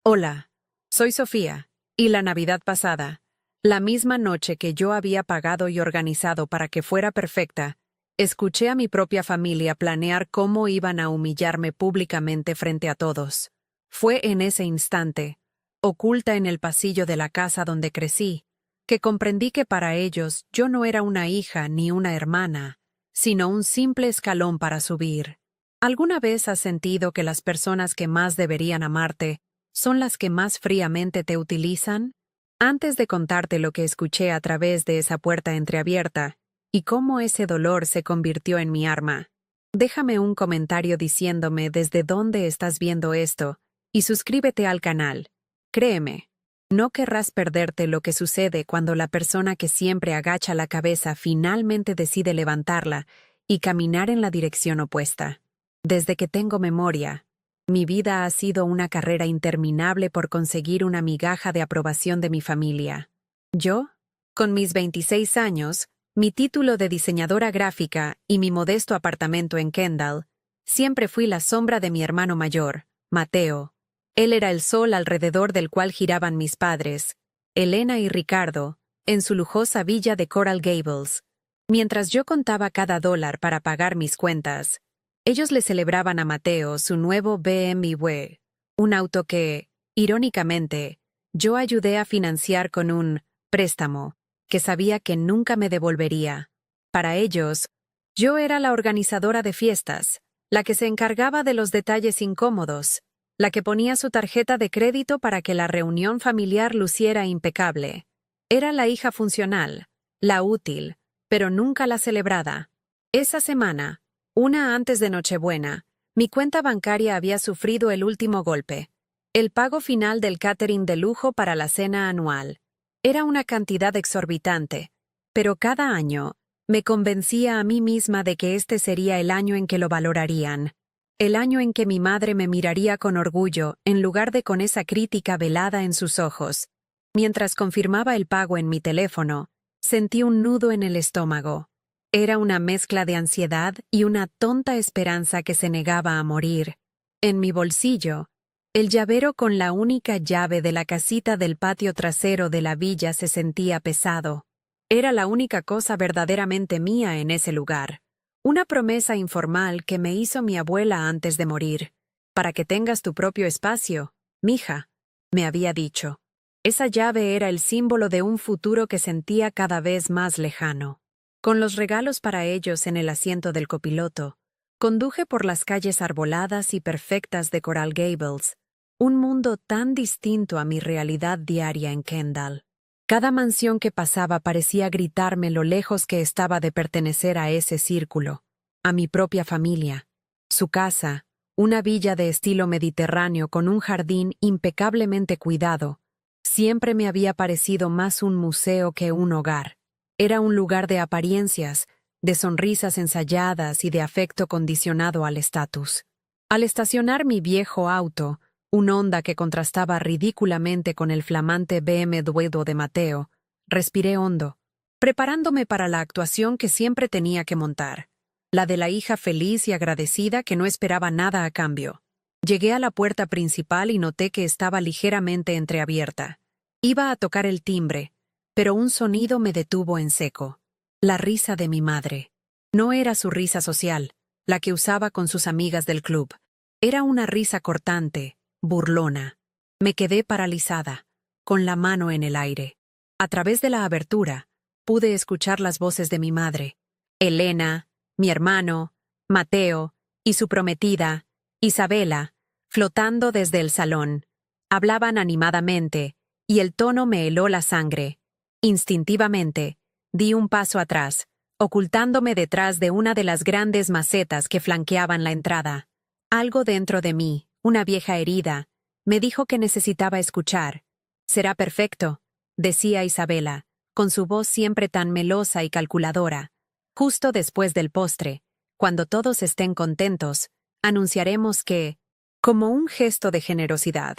Hola, soy Sofía, y la Navidad pasada, la misma noche que yo había pagado y organizado para que fuera perfecta, escuché a mi propia familia planear cómo iban a humillarme públicamente frente a todos. Fue en ese instante, oculta en el pasillo de la casa donde crecí, que comprendí que para ellos yo no era una hija ni una hermana, sino un simple escalón para subir. ¿Alguna vez has sentido que las personas que más deberían amarte son las que más fríamente te utilizan? Antes de contarte lo que escuché a través de esa puerta entreabierta y cómo ese dolor se convirtió en mi arma, déjame un comentario diciéndome desde dónde estás viendo esto y suscríbete al canal. Créeme, no querrás perderte lo que sucede cuando la persona que siempre agacha la cabeza finalmente decide levantarla y caminar en la dirección opuesta. Desde que tengo memoria, mi vida ha sido una carrera interminable por conseguir una migaja de aprobación de mi familia. Yo, con mis 26 años, mi título de diseñadora gráfica y mi modesto apartamento en Kendall, siempre fui la sombra de mi hermano mayor, Mateo. Él era el sol alrededor del cual giraban mis padres, Elena y Ricardo, en su lujosa villa de Coral Gables. Mientras yo contaba cada dólar para pagar mis cuentas, ellos le celebraban a Mateo su nuevo BMW, un auto que, irónicamente, yo ayudé a financiar con un préstamo que sabía que nunca me devolvería. Para ellos, yo era la organizadora de fiestas, la que se encargaba de los detalles incómodos, la que ponía su tarjeta de crédito para que la reunión familiar luciera impecable. Era la hija funcional, la útil, pero nunca la celebrada. Esa semana, una antes de Nochebuena, mi cuenta bancaria había sufrido el último golpe. El pago final del catering de lujo para la cena anual. Era una cantidad exorbitante, pero cada año me convencía a mí misma de que este sería el año en que lo valorarían. El año en que mi madre me miraría con orgullo en lugar de con esa crítica velada en sus ojos. Mientras confirmaba el pago en mi teléfono, sentí un nudo en el estómago. Era una mezcla de ansiedad y una tonta esperanza que se negaba a morir. En mi bolsillo, el llavero con la única llave de la casita del patio trasero de la villa se sentía pesado. Era la única cosa verdaderamente mía en ese lugar. Una promesa informal que me hizo mi abuela antes de morir. Para que tengas tu propio espacio, mija, me había dicho. Esa llave era el símbolo de un futuro que sentía cada vez más lejano. Con los regalos para ellos en el asiento del copiloto, conduje por las calles arboladas y perfectas de Coral Gables, un mundo tan distinto a mi realidad diaria en Kendall. Cada mansión que pasaba parecía gritarme lo lejos que estaba de pertenecer a ese círculo, a mi propia familia. Su casa, una villa de estilo mediterráneo con un jardín impecablemente cuidado, siempre me había parecido más un museo que un hogar. Era un lugar de apariencias, de sonrisas ensayadas y de afecto condicionado al estatus. Al estacionar mi viejo auto, un Honda que contrastaba ridículamente con el flamante BMW de Mateo, respiré hondo, preparándome para la actuación que siempre tenía que montar, la de la hija feliz y agradecida que no esperaba nada a cambio. Llegué a la puerta principal y noté que estaba ligeramente entreabierta. Iba a tocar el timbre, pero un sonido me detuvo en seco. La risa de mi madre. No era su risa social, la que usaba con sus amigas del club. Era una risa cortante, burlona. Me quedé paralizada, con la mano en el aire. A través de la abertura, pude escuchar las voces de mi madre, Elena, mi hermano, Mateo, y su prometida, Isabela, flotando desde el salón. Hablaban animadamente, y el tono me heló la sangre. Instintivamente, di un paso atrás, ocultándome detrás de una de las grandes macetas que flanqueaban la entrada. Algo dentro de mí, una vieja herida, me dijo que necesitaba escuchar. «Será perfecto», decía Isabela, con su voz siempre tan melosa y calculadora. «Justo después del postre, cuando todos estén contentos, anunciaremos que, como un gesto de generosidad,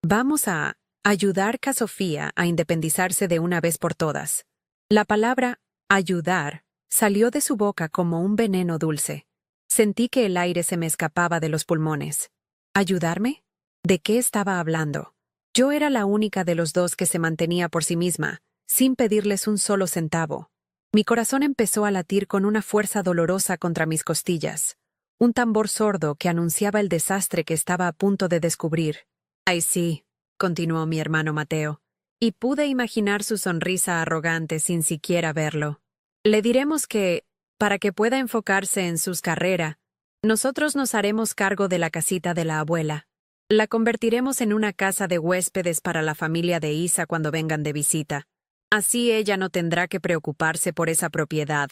vamos a ayudar a Sofía a independizarse de una vez por todas». La palabra ayudar salió de su boca como un veneno dulce. Sentí que el aire se me escapaba de los pulmones. ¿Ayudarme? ¿De qué estaba hablando? Yo era la única de los dos que se mantenía por sí misma, sin pedirles un solo centavo. Mi corazón empezó a latir con una fuerza dolorosa contra mis costillas, un tambor sordo que anunciaba el desastre que estaba a punto de descubrir. «Ay, sí», continuó mi hermano Mateo, y pude imaginar su sonrisa arrogante sin siquiera verlo. «Le diremos que, para que pueda enfocarse en sus carreras, nosotros nos haremos cargo de la casita de la abuela. La convertiremos en una casa de huéspedes para la familia de Isa cuando vengan de visita. Así ella no tendrá que preocuparse por esa propiedad».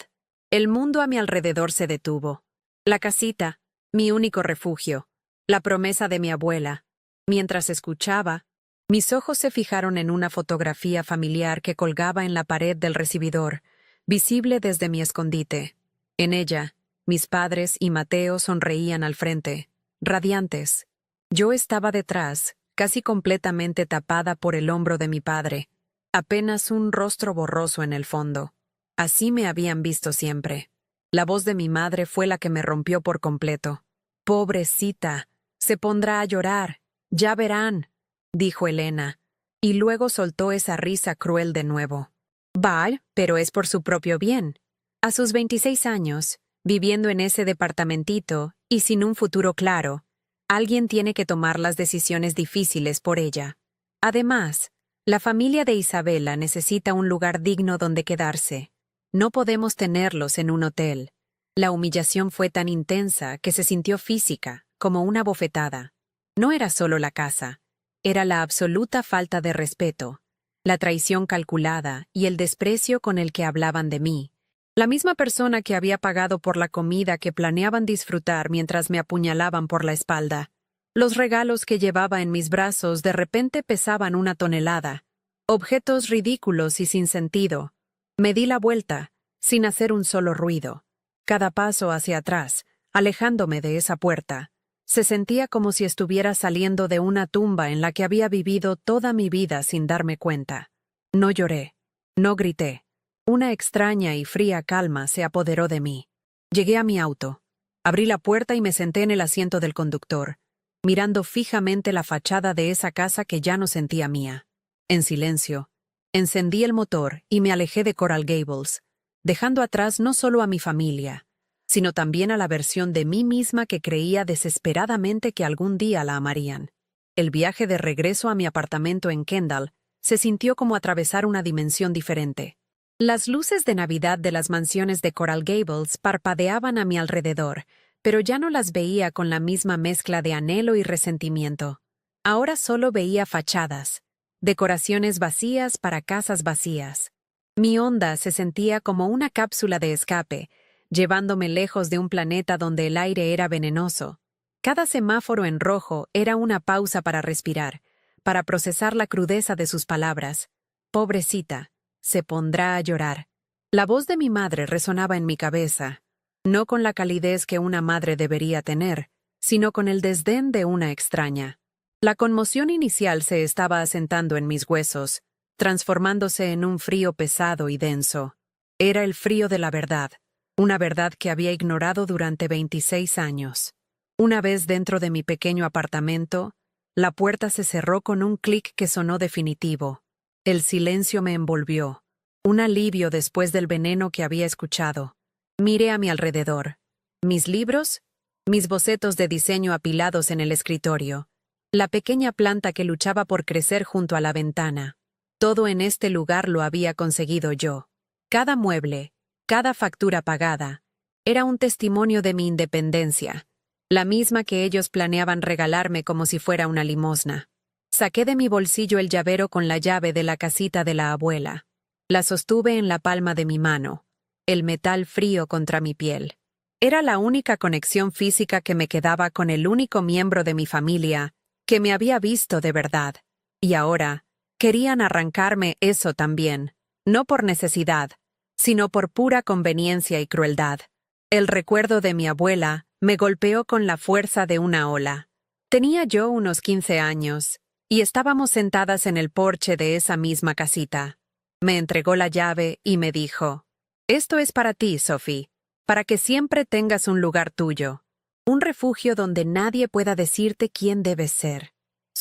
El mundo a mi alrededor se detuvo. La casita, mi único refugio, la promesa de mi abuela. Mientras escuchaba, mis ojos se fijaron en una fotografía familiar que colgaba en la pared del recibidor, visible desde mi escondite. En ella, mis padres y Mateo sonreían al frente, radiantes. Yo estaba detrás, casi completamente tapada por el hombro de mi padre, apenas un rostro borroso en el fondo. Así me habían visto siempre. La voz de mi madre fue la que me rompió por completo. «Pobrecita, se pondrá a llorar. Ya verán», dijo Elena, y luego soltó esa risa cruel de nuevo. «Vaya, pero es por su propio bien. A sus 26 años, viviendo en ese departamentito y sin un futuro claro, alguien tiene que tomar las decisiones difíciles por ella. Además, la familia de Isabela necesita un lugar digno donde quedarse. No podemos tenerlos en un hotel». La humillación fue tan intensa que se sintió física, como una bofetada. No era solo la casa, era la absoluta falta de respeto, la traición calculada y el desprecio con el que hablaban de mí. La misma persona que había pagado por la comida que planeaban disfrutar mientras me apuñalaban por la espalda. Los regalos que llevaba en mis brazos de repente pesaban 1 tonelada. Objetos ridículos y sin sentido. Me di la vuelta, sin hacer un solo ruido. Cada paso hacia atrás, alejándome de esa puerta, se sentía como si estuviera saliendo de una tumba en la que había vivido toda mi vida sin darme cuenta. No lloré, no grité. Una extraña y fría calma se apoderó de mí. Llegué a mi auto. Abrí la puerta y me senté en el asiento del conductor, mirando fijamente la fachada de esa casa que ya no sentía mía. En silencio, encendí el motor y me alejé de Coral Gables, dejando atrás no solo a mi familia, sino también a la versión de mí misma que creía desesperadamente que algún día la amarían. El viaje de regreso a mi apartamento en Kendall se sintió como atravesar una dimensión diferente. Las luces de Navidad de las mansiones de Coral Gables parpadeaban a mi alrededor, pero ya no las veía con la misma mezcla de anhelo y resentimiento. Ahora solo veía fachadas, decoraciones vacías para casas vacías. Mi onda se sentía como una cápsula de escape, llevándome lejos de un planeta donde el aire era venenoso. Cada semáforo en rojo era una pausa para respirar, para procesar la crudeza de sus palabras. «Pobrecita, se pondrá a llorar». La voz de mi madre resonaba en mi cabeza, no con la calidez que una madre debería tener, sino con el desdén de una extraña. La conmoción inicial se estaba asentando en mis huesos, transformándose en un frío pesado y denso. Era el frío de la verdad, una verdad que había ignorado durante 26 años. Una vez dentro de mi pequeño apartamento, la puerta se cerró con un clic que sonó definitivo. El silencio me envolvió, un alivio después del veneno que había escuchado. Miré a mi alrededor. Mis libros, mis bocetos de diseño apilados en el escritorio, la pequeña planta que luchaba por crecer junto a la ventana. Todo en este lugar lo había conseguido yo. Cada mueble, cada factura pagada, era un testimonio de mi independencia, la misma que ellos planeaban regalarme como si fuera una limosna. Saqué de mi bolsillo el llavero con la llave de la casita de la abuela. La sostuve en la palma de mi mano, el metal frío contra mi piel. Era la única conexión física que me quedaba con el único miembro de mi familia que me había visto de verdad. Y ahora, querían arrancarme eso también, no por necesidad, sino por pura conveniencia y crueldad. El recuerdo de mi abuela me golpeó con la fuerza de una ola. Tenía yo unos 15 años, y estábamos sentadas en el porche de esa misma casita. Me entregó la llave y me dijo: «Esto es para ti, Sophie, para que siempre tengas un lugar tuyo, un refugio donde nadie pueda decirte quién debes ser».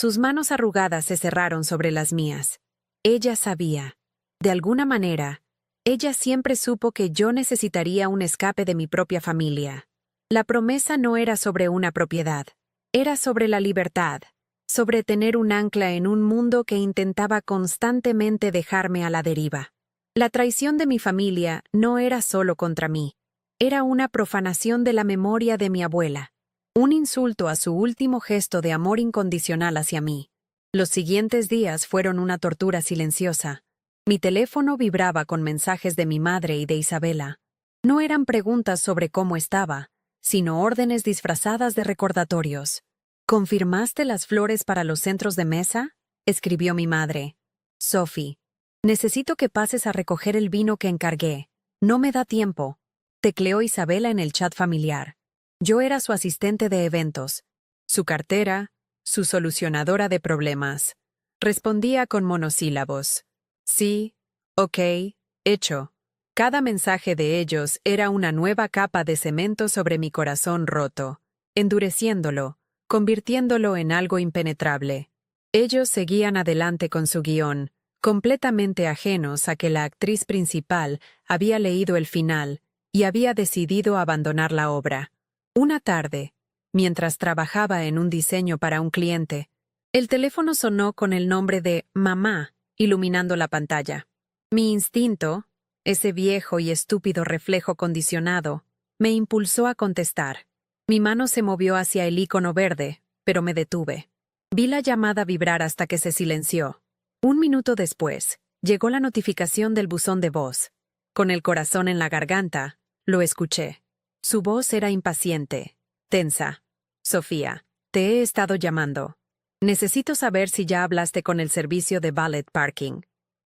Sus manos arrugadas se cerraron sobre las mías. Ella sabía. De alguna manera, ella siempre supo que yo necesitaría un escape de mi propia familia. La promesa no era sobre una propiedad, era sobre la libertad, sobre tener un ancla en un mundo que intentaba constantemente dejarme a la deriva. La traición de mi familia no era solo contra mí, era una profanación de la memoria de mi abuela, un insulto a su último gesto de amor incondicional hacia mí. Los siguientes días fueron una tortura silenciosa. Mi teléfono vibraba con mensajes de mi madre y de Isabela. No eran preguntas sobre cómo estaba, sino órdenes disfrazadas de recordatorios. ¿Confirmaste las flores para los centros de mesa?, escribió mi madre. Sophie, necesito que pases a recoger el vino que encargué. No me da tiempo. Tecleó Isabela en el chat familiar. Yo era su asistente de eventos, su cartera, su solucionadora de problemas. Respondía con monosílabos. Sí, ok, hecho. Cada mensaje de ellos era una nueva capa de cemento sobre mi corazón roto, endureciéndolo, convirtiéndolo en algo impenetrable. Ellos seguían adelante con su guión, completamente ajenos a que la actriz principal había leído el final y había decidido abandonar la obra. Una tarde, mientras trabajaba en un diseño para un cliente, el teléfono sonó con el nombre de Mamá iluminando la pantalla. Mi instinto, ese viejo y estúpido reflejo condicionado, me impulsó a contestar. Mi mano se movió hacia el icono verde, pero me detuve. Vi la llamada vibrar hasta que se silenció. Un minuto después, llegó la notificación del buzón de voz. Con el corazón en la garganta, lo escuché. Su voz era impaciente, tensa. Sofía, te he estado llamando. Necesito saber si ya hablaste con el servicio de valet parking.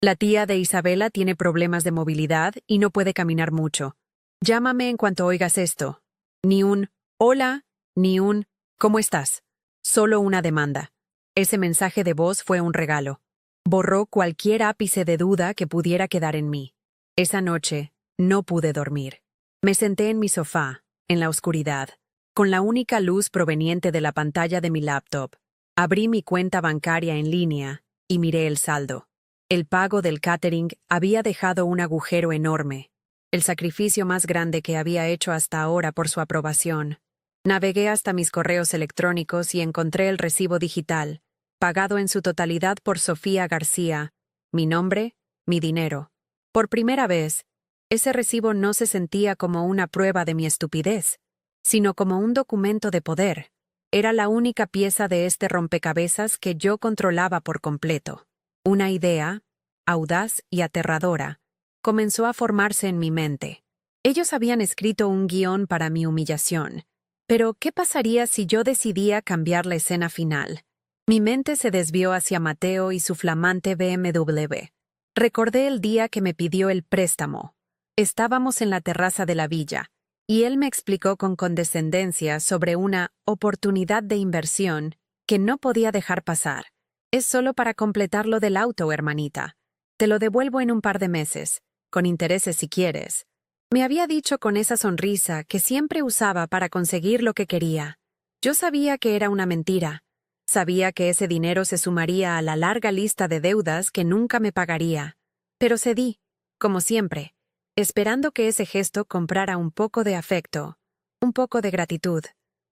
La tía de Isabela tiene problemas de movilidad y no puede caminar mucho. Llámame en cuanto oigas esto. Ni un hola, ni un ¿cómo estás? Solo una demanda. Ese mensaje de voz fue un regalo. Borró cualquier ápice de duda que pudiera quedar en mí. Esa noche, no pude dormir. Me senté en mi sofá, en la oscuridad, con la única luz proveniente de la pantalla de mi laptop. Abrí mi cuenta bancaria en línea y miré el saldo. El pago del catering había dejado un agujero enorme, el sacrificio más grande que había hecho hasta ahora por su aprobación. Navegué hasta mis correos electrónicos y encontré el recibo digital, pagado en su totalidad por Sofía García, mi nombre, mi dinero. Por primera vez, ese recibo no se sentía como una prueba de mi estupidez, sino como un documento de poder. Era la única pieza de este rompecabezas que yo controlaba por completo. Una idea, audaz y aterradora, comenzó a formarse en mi mente. Ellos habían escrito un guión para mi humillación. Pero, ¿qué pasaría si yo decidía cambiar la escena final? Mi mente se desvió hacia Mateo y su flamante BMW. Recordé el día que me pidió el préstamo. Estábamos en la terraza de la villa, y él me explicó con condescendencia sobre una oportunidad de inversión que no podía dejar pasar. Es solo para completar lo del auto, hermanita. Te lo devuelvo en un par de meses, con intereses si quieres. Me había dicho con esa sonrisa que siempre usaba para conseguir lo que quería. Yo sabía que era una mentira. Sabía que ese dinero se sumaría a la larga lista de deudas que nunca me pagaría. Pero cedí, como siempre, esperando que ese gesto comprara un poco de afecto, un poco de gratitud.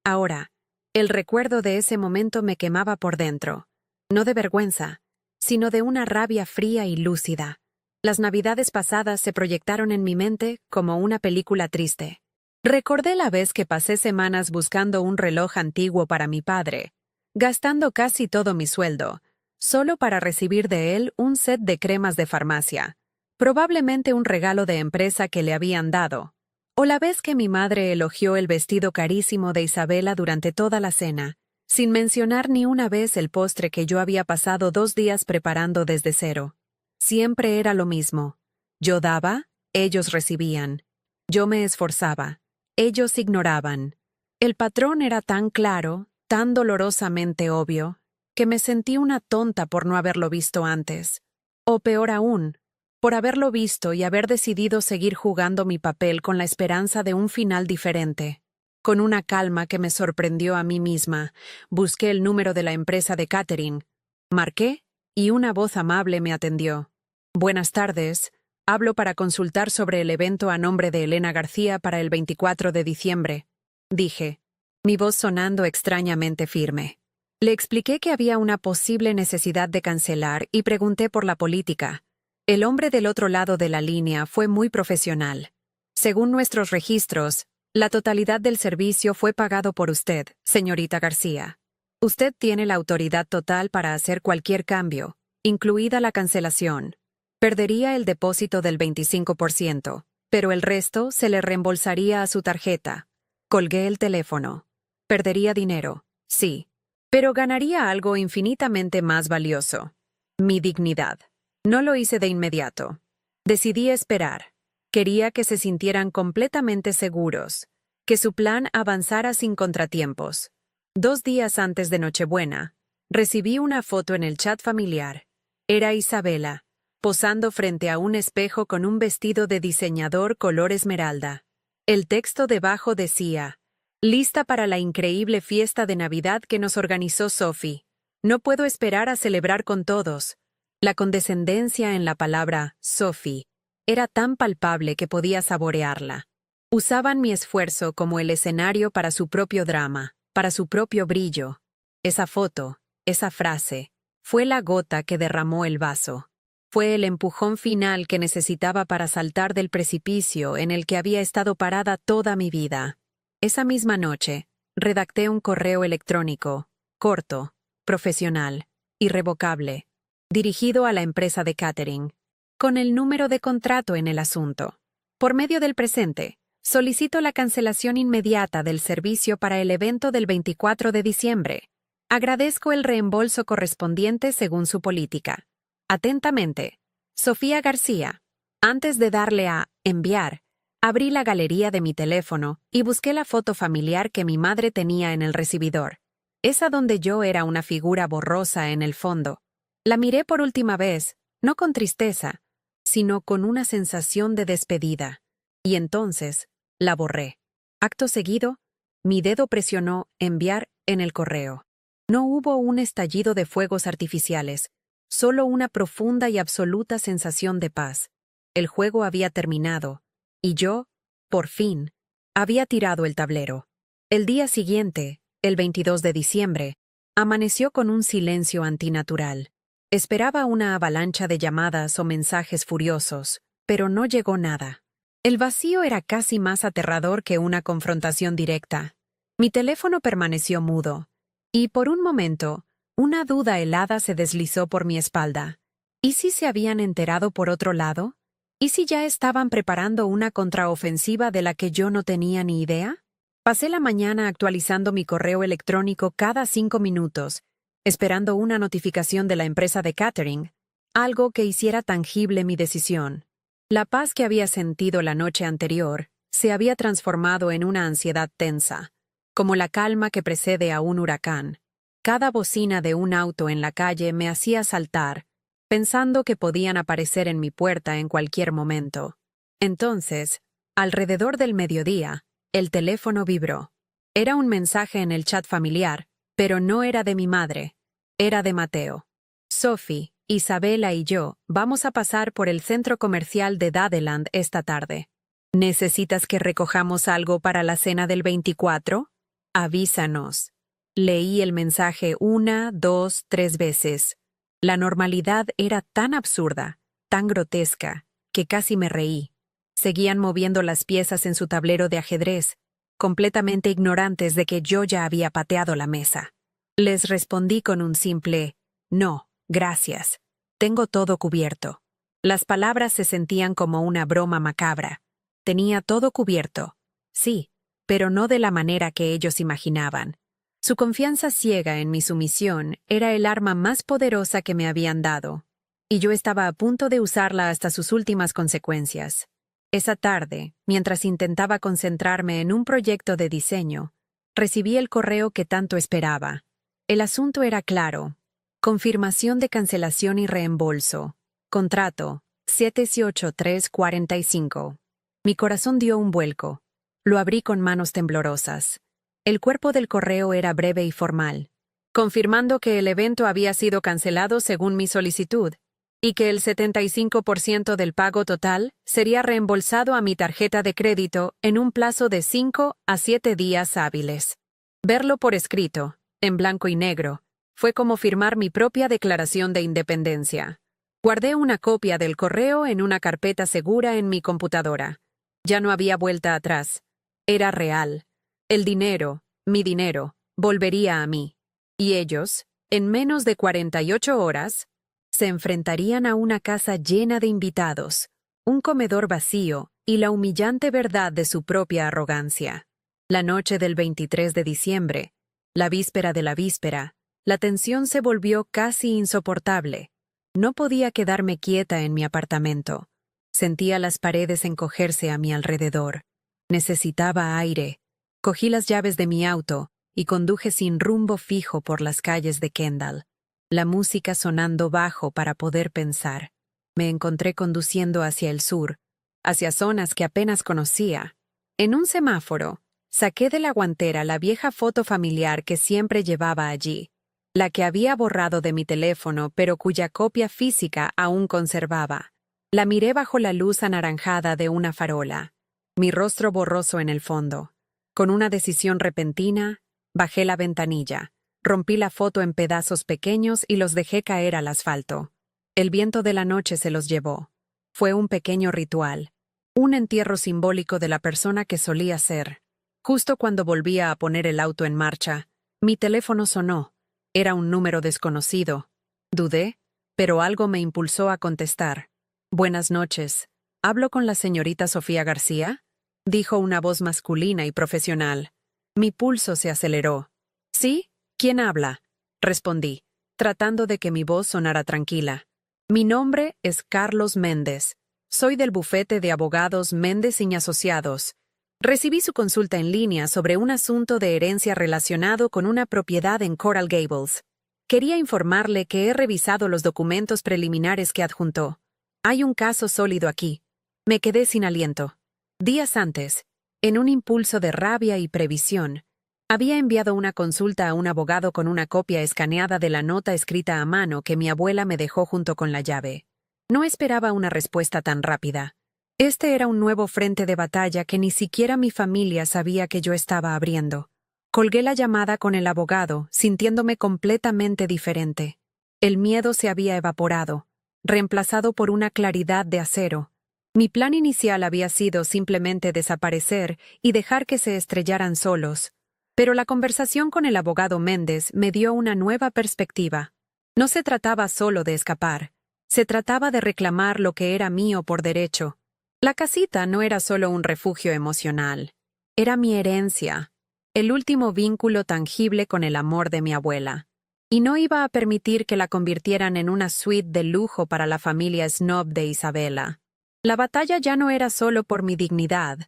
Ahora, el recuerdo de ese momento me quemaba por dentro, no de vergüenza, sino de una rabia fría y lúcida. Las navidades pasadas se proyectaron en mi mente como una película triste. Recordé la vez que pasé semanas buscando un reloj antiguo para mi padre, gastando casi todo mi sueldo, solo para recibir de él un set de cremas de farmacia, probablemente un regalo de empresa que le habían dado. O la vez que mi madre elogió el vestido carísimo de Isabela durante toda la cena, sin mencionar ni una vez el postre que yo había pasado 2 días preparando desde cero. Siempre era lo mismo. Yo daba, ellos recibían. Yo me esforzaba, ellos ignoraban. El patrón era tan claro, tan dolorosamente obvio, que me sentí una tonta por no haberlo visto antes. O peor aún, por haberlo visto y haber decidido seguir jugando mi papel con la esperanza de un final diferente. Con una calma que me sorprendió a mí misma, busqué el número de la empresa de catering. Marqué, y una voz amable me atendió. Buenas tardes. Hablo para consultar sobre el evento a nombre de Elena García para el 24 de diciembre. Dije, mi voz sonando extrañamente firme. Le expliqué que había una posible necesidad de cancelar y pregunté por la política. El hombre del otro lado de la línea fue muy profesional. Según nuestros registros, la totalidad del servicio fue pagado por usted, señorita García. Usted tiene la autoridad total para hacer cualquier cambio, incluida la cancelación. Perdería el depósito del 25%, pero el resto se le reembolsaría a su tarjeta. Colgué el teléfono. Perdería dinero, sí, pero ganaría algo infinitamente más valioso: mi dignidad. No lo hice de inmediato. Decidí esperar. Quería que se sintieran completamente seguros, que su plan avanzara sin contratiempos. 2 días antes de Nochebuena, recibí una foto en el chat familiar. Era Isabela, posando frente a un espejo con un vestido de diseñador color esmeralda. El texto debajo decía: lista para la increíble fiesta de Navidad que nos organizó Sophie. No puedo esperar a celebrar con todos. La condescendencia en la palabra Sophie era tan palpable que podía saborearla. Usaban mi esfuerzo como el escenario para su propio drama, para su propio brillo. Esa foto, esa frase, fue la gota que derramó el vaso. Fue el empujón final que necesitaba para saltar del precipicio en el que había estado parada toda mi vida. Esa misma noche, redacté un correo electrónico, corto, profesional, irrevocable, dirigido a la empresa de catering, con el número de contrato en el asunto. Por medio del presente, solicito la cancelación inmediata del servicio para el evento del 24 de diciembre. Agradezco el reembolso correspondiente según su política. Atentamente, Sofía García. Antes de darle a enviar, abrí la galería de mi teléfono y busqué la foto familiar que mi madre tenía en el recibidor. Esa donde yo era una figura borrosa en el fondo. La miré por última vez, no con tristeza, sino con una sensación de despedida. Y entonces, la borré. Acto seguido, mi dedo presionó enviar en el correo. No hubo un estallido de fuegos artificiales, solo una profunda y absoluta sensación de paz. El juego había terminado, y yo, por fin, había tirado el tablero. El día siguiente, el 22 de diciembre, amaneció con un silencio antinatural. Esperaba una avalancha de llamadas o mensajes furiosos, pero no llegó nada. El vacío era casi más aterrador que una confrontación directa. Mi teléfono permaneció mudo, y por un momento, una duda helada se deslizó por mi espalda. ¿Y si se habían enterado por otro lado? ¿Y si ya estaban preparando una contraofensiva de la que yo no tenía ni idea? Pasé la mañana actualizando mi correo electrónico cada 5 minutos, esperando una notificación de la empresa de catering, algo que hiciera tangible mi decisión. La paz que había sentido la noche anterior se había transformado en una ansiedad tensa, como la calma que precede a un huracán. Cada bocina de un auto en la calle me hacía saltar, pensando que podían aparecer en mi puerta en cualquier momento. Entonces, alrededor del mediodía, el teléfono vibró. Era un mensaje en el chat familiar, pero no era de mi madre, era de Mateo. Sophie, Isabela y yo vamos a pasar por el centro comercial de Dadeland esta tarde. ¿Necesitas que recojamos algo para la cena del 24? Avísanos. Leí el mensaje 1, 2, 3 veces. La normalidad era tan absurda, tan grotesca, que casi me reí. Seguían moviendo las piezas en su tablero de ajedrez, completamente ignorantes de que yo ya había pateado la mesa. Les respondí con un simple «No, gracias. Tengo todo cubierto». Las palabras se sentían como una broma macabra. Tenía todo cubierto. Sí, pero no de la manera que ellos imaginaban. Su confianza ciega en mi sumisión era el arma más poderosa que me habían dado, y yo estaba a punto de usarla hasta sus últimas consecuencias. Esa tarde, mientras intentaba concentrarme en un proyecto de diseño, recibí el correo que tanto esperaba. El asunto era claro. Confirmación de cancelación y reembolso. Contrato, 78345. Mi corazón dio un vuelco. Lo abrí con manos temblorosas. El cuerpo del correo era breve y formal, confirmando que el evento había sido cancelado según mi solicitud y que el 75% del pago total sería reembolsado a mi tarjeta de crédito en un plazo de 5 a 7 días hábiles. Verlo por escrito, en blanco y negro, fue como firmar mi propia declaración de independencia. Guardé una copia del correo en una carpeta segura en mi computadora. Ya no había vuelta atrás. Era real. El dinero, mi dinero, volvería a mí. Y ellos, en menos de 48 horas, se enfrentarían a una casa llena de invitados, un comedor vacío y la humillante verdad de su propia arrogancia. La noche del 23 de diciembre, la víspera de la víspera, la tensión se volvió casi insoportable. No podía quedarme quieta en mi apartamento. Sentía las paredes encogerse a mi alrededor. Necesitaba aire. Cogí las llaves de mi auto y conduje sin rumbo fijo por las calles de Kendall, la música sonando bajo para poder pensar. Me encontré conduciendo hacia el sur, hacia zonas que apenas conocía. En un semáforo, saqué de la guantera la vieja foto familiar que siempre llevaba allí, la que había borrado de mi teléfono pero cuya copia física aún conservaba. La miré bajo la luz anaranjada de una farola, mi rostro borroso en el fondo. Con una decisión repentina, bajé la ventanilla, rompí la foto en pedazos pequeños y los dejé caer al asfalto. El viento de la noche se los llevó. Fue un pequeño ritual, un entierro simbólico de la persona que solía ser. Justo cuando volvía a poner el auto en marcha, mi teléfono sonó. Era un número desconocido. Dudé, pero algo me impulsó a contestar. Buenas noches. ¿Hablo con la señorita Sofía García? Dijo una voz masculina y profesional. Mi pulso se aceleró. ¿Sí? ¿Quién habla? Respondí, tratando de que mi voz sonara tranquila. Mi nombre es Carlos Méndez. Soy del bufete de abogados Méndez y Asociados. Recibí su consulta en línea sobre un asunto de herencia relacionado con una propiedad en Coral Gables. Quería informarle que he revisado los documentos preliminares que adjuntó. Hay un caso sólido aquí. Me quedé sin aliento. Días antes, en un impulso de rabia y previsión, había enviado una consulta a un abogado con una copia escaneada de la nota escrita a mano que mi abuela me dejó junto con la llave. No esperaba una respuesta tan rápida. Este era un nuevo frente de batalla que ni siquiera mi familia sabía que yo estaba abriendo. Colgué la llamada con el abogado, sintiéndome completamente diferente. El miedo se había evaporado, reemplazado por una claridad de acero. Mi plan inicial había sido simplemente desaparecer y dejar que se estrellaran solos. Pero la conversación con el abogado Méndez me dio una nueva perspectiva. No se trataba solo de escapar. Se trataba de reclamar lo que era mío por derecho. La casita no era solo un refugio emocional. Era mi herencia, el último vínculo tangible con el amor de mi abuela. Y no iba a permitir que la convirtieran en una suite de lujo para la familia snob de Isabela. La batalla ya no era solo por mi dignidad,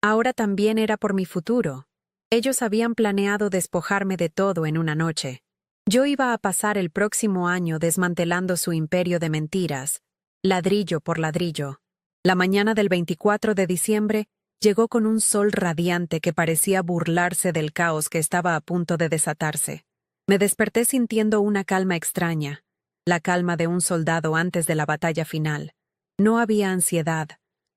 ahora también era por mi futuro. Ellos habían planeado despojarme de todo en una noche. Yo iba a pasar el próximo año desmantelando su imperio de mentiras, ladrillo por ladrillo. La mañana del 24 de diciembre llegó con un sol radiante que parecía burlarse del caos que estaba a punto de desatarse. Me desperté sintiendo una calma extraña, la calma de un soldado antes de la batalla final. No había ansiedad,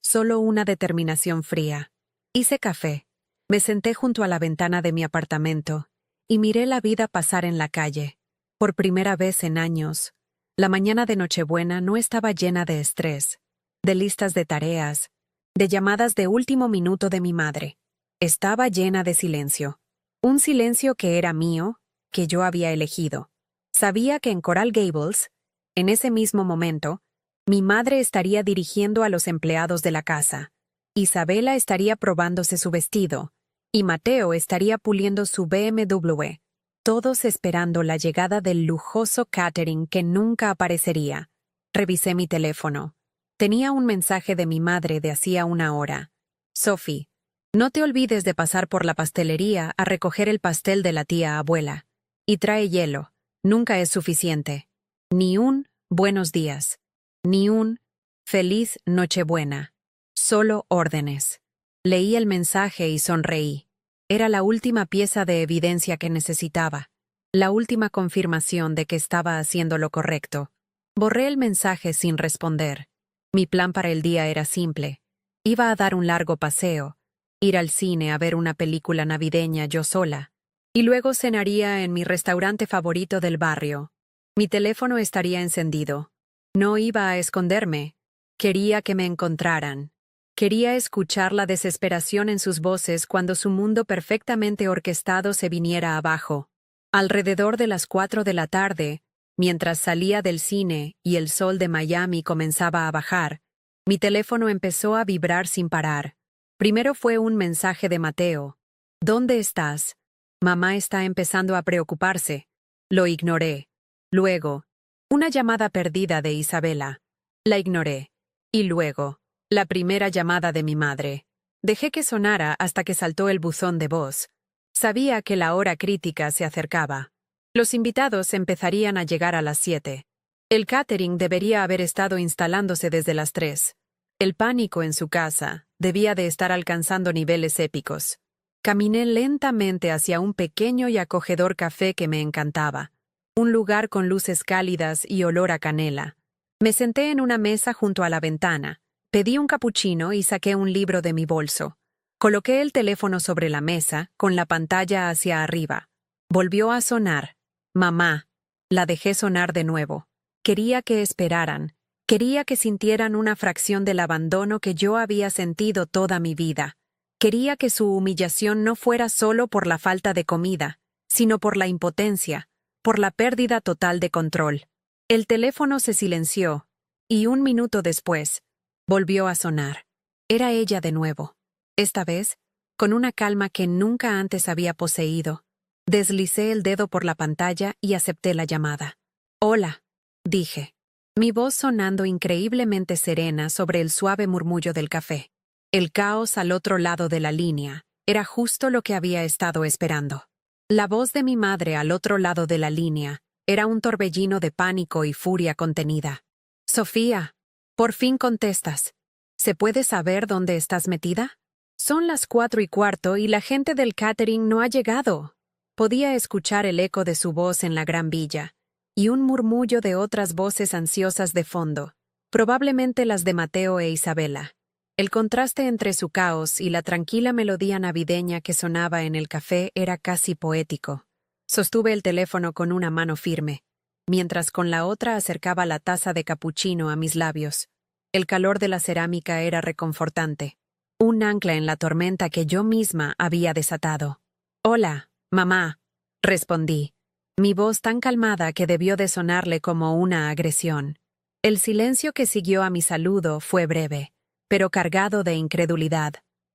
solo una determinación fría. Hice café. Me senté junto a la ventana de mi apartamento y miré la vida pasar en la calle. Por primera vez en años, la mañana de Nochebuena no estaba llena de estrés, de listas de tareas, de llamadas de último minuto de mi madre. Estaba llena de silencio. Un silencio que era mío, que yo había elegido. Sabía que en Coral Gables, en ese mismo momento, mi madre estaría dirigiendo a los empleados de la casa. Isabela estaría probándose su vestido, y Mateo estaría puliendo su BMW, todos esperando la llegada del lujoso catering que nunca aparecería. Revisé mi teléfono. Tenía un mensaje de mi madre de hacía una hora. Sophie, no te olvides de pasar por la pastelería a recoger el pastel de la tía abuela. Y trae hielo. Nunca es suficiente. Ni un buenos días. Ni un feliz Nochebuena. Solo órdenes. Leí el mensaje y sonreí. Era la última pieza de evidencia que necesitaba. La última confirmación de que estaba haciendo lo correcto. Borré el mensaje sin responder. Mi plan para el día era simple. Iba a dar un largo paseo, ir al cine a ver una película navideña yo sola, y luego cenaría en mi restaurante favorito del barrio. Mi teléfono estaría encendido. No iba a esconderme. Quería que me encontraran. Quería escuchar la desesperación en sus voces cuando su mundo perfectamente orquestado se viniera abajo. Alrededor de las 4 de la tarde, mientras salía del cine y el sol de Miami comenzaba a bajar, mi teléfono empezó a vibrar sin parar. Primero fue un mensaje de Mateo. ¿Dónde estás? Mamá está empezando a preocuparse. Lo ignoré. Luego, una llamada perdida de Isabela. La ignoré. Y luego, la primera llamada de mi madre. Dejé que sonara hasta que saltó el buzón de voz. Sabía que la hora crítica se acercaba. Los invitados empezarían a llegar a las 7. El catering debería haber estado instalándose desde las 3. El pánico en su casa debía de estar alcanzando niveles épicos. Caminé lentamente hacia un pequeño y acogedor café que me encantaba. Un lugar con luces cálidas y olor a canela. Me senté en una mesa junto a la ventana, pedí un capuchino y saqué un libro de mi bolso. Coloqué el teléfono sobre la mesa, con la pantalla hacia arriba. Volvió a sonar. Mamá. La dejé sonar de nuevo. Quería que esperaran. Quería que sintieran una fracción del abandono que yo había sentido toda mi vida. Quería que su humillación no fuera solo por la falta de comida, sino por la impotencia, por la pérdida total de control. El teléfono se silenció, y un minuto después, volvió a sonar. Era ella de nuevo. Esta vez, con una calma que nunca antes había poseído. Deslicé el dedo por la pantalla y acepté la llamada. Hola, dije. Mi voz sonando increíblemente serena sobre el suave murmullo del café. El caos al otro lado de la línea era justo lo que había estado esperando. La voz de mi madre al otro lado de la línea era un torbellino de pánico y furia contenida. Sofía, por fin contestas. ¿Se puede saber dónde estás metida? Son las 4:15 y la gente del catering no ha llegado. Podía escuchar el eco de su voz en la gran villa, y un murmullo de otras voces ansiosas de fondo, probablemente las de Mateo e Isabela. El contraste entre su caos y la tranquila melodía navideña que sonaba en el café era casi poético. Sostuve el teléfono con una mano firme, mientras con la otra acercaba la taza de capuchino a mis labios. El calor de la cerámica era reconfortante. Un ancla en la tormenta que yo misma había desatado. Hola, mamá, respondí, mi voz tan calmada que debió de sonarle como una agresión. El silencio que siguió a mi saludo fue breve, pero cargado de incredulidad.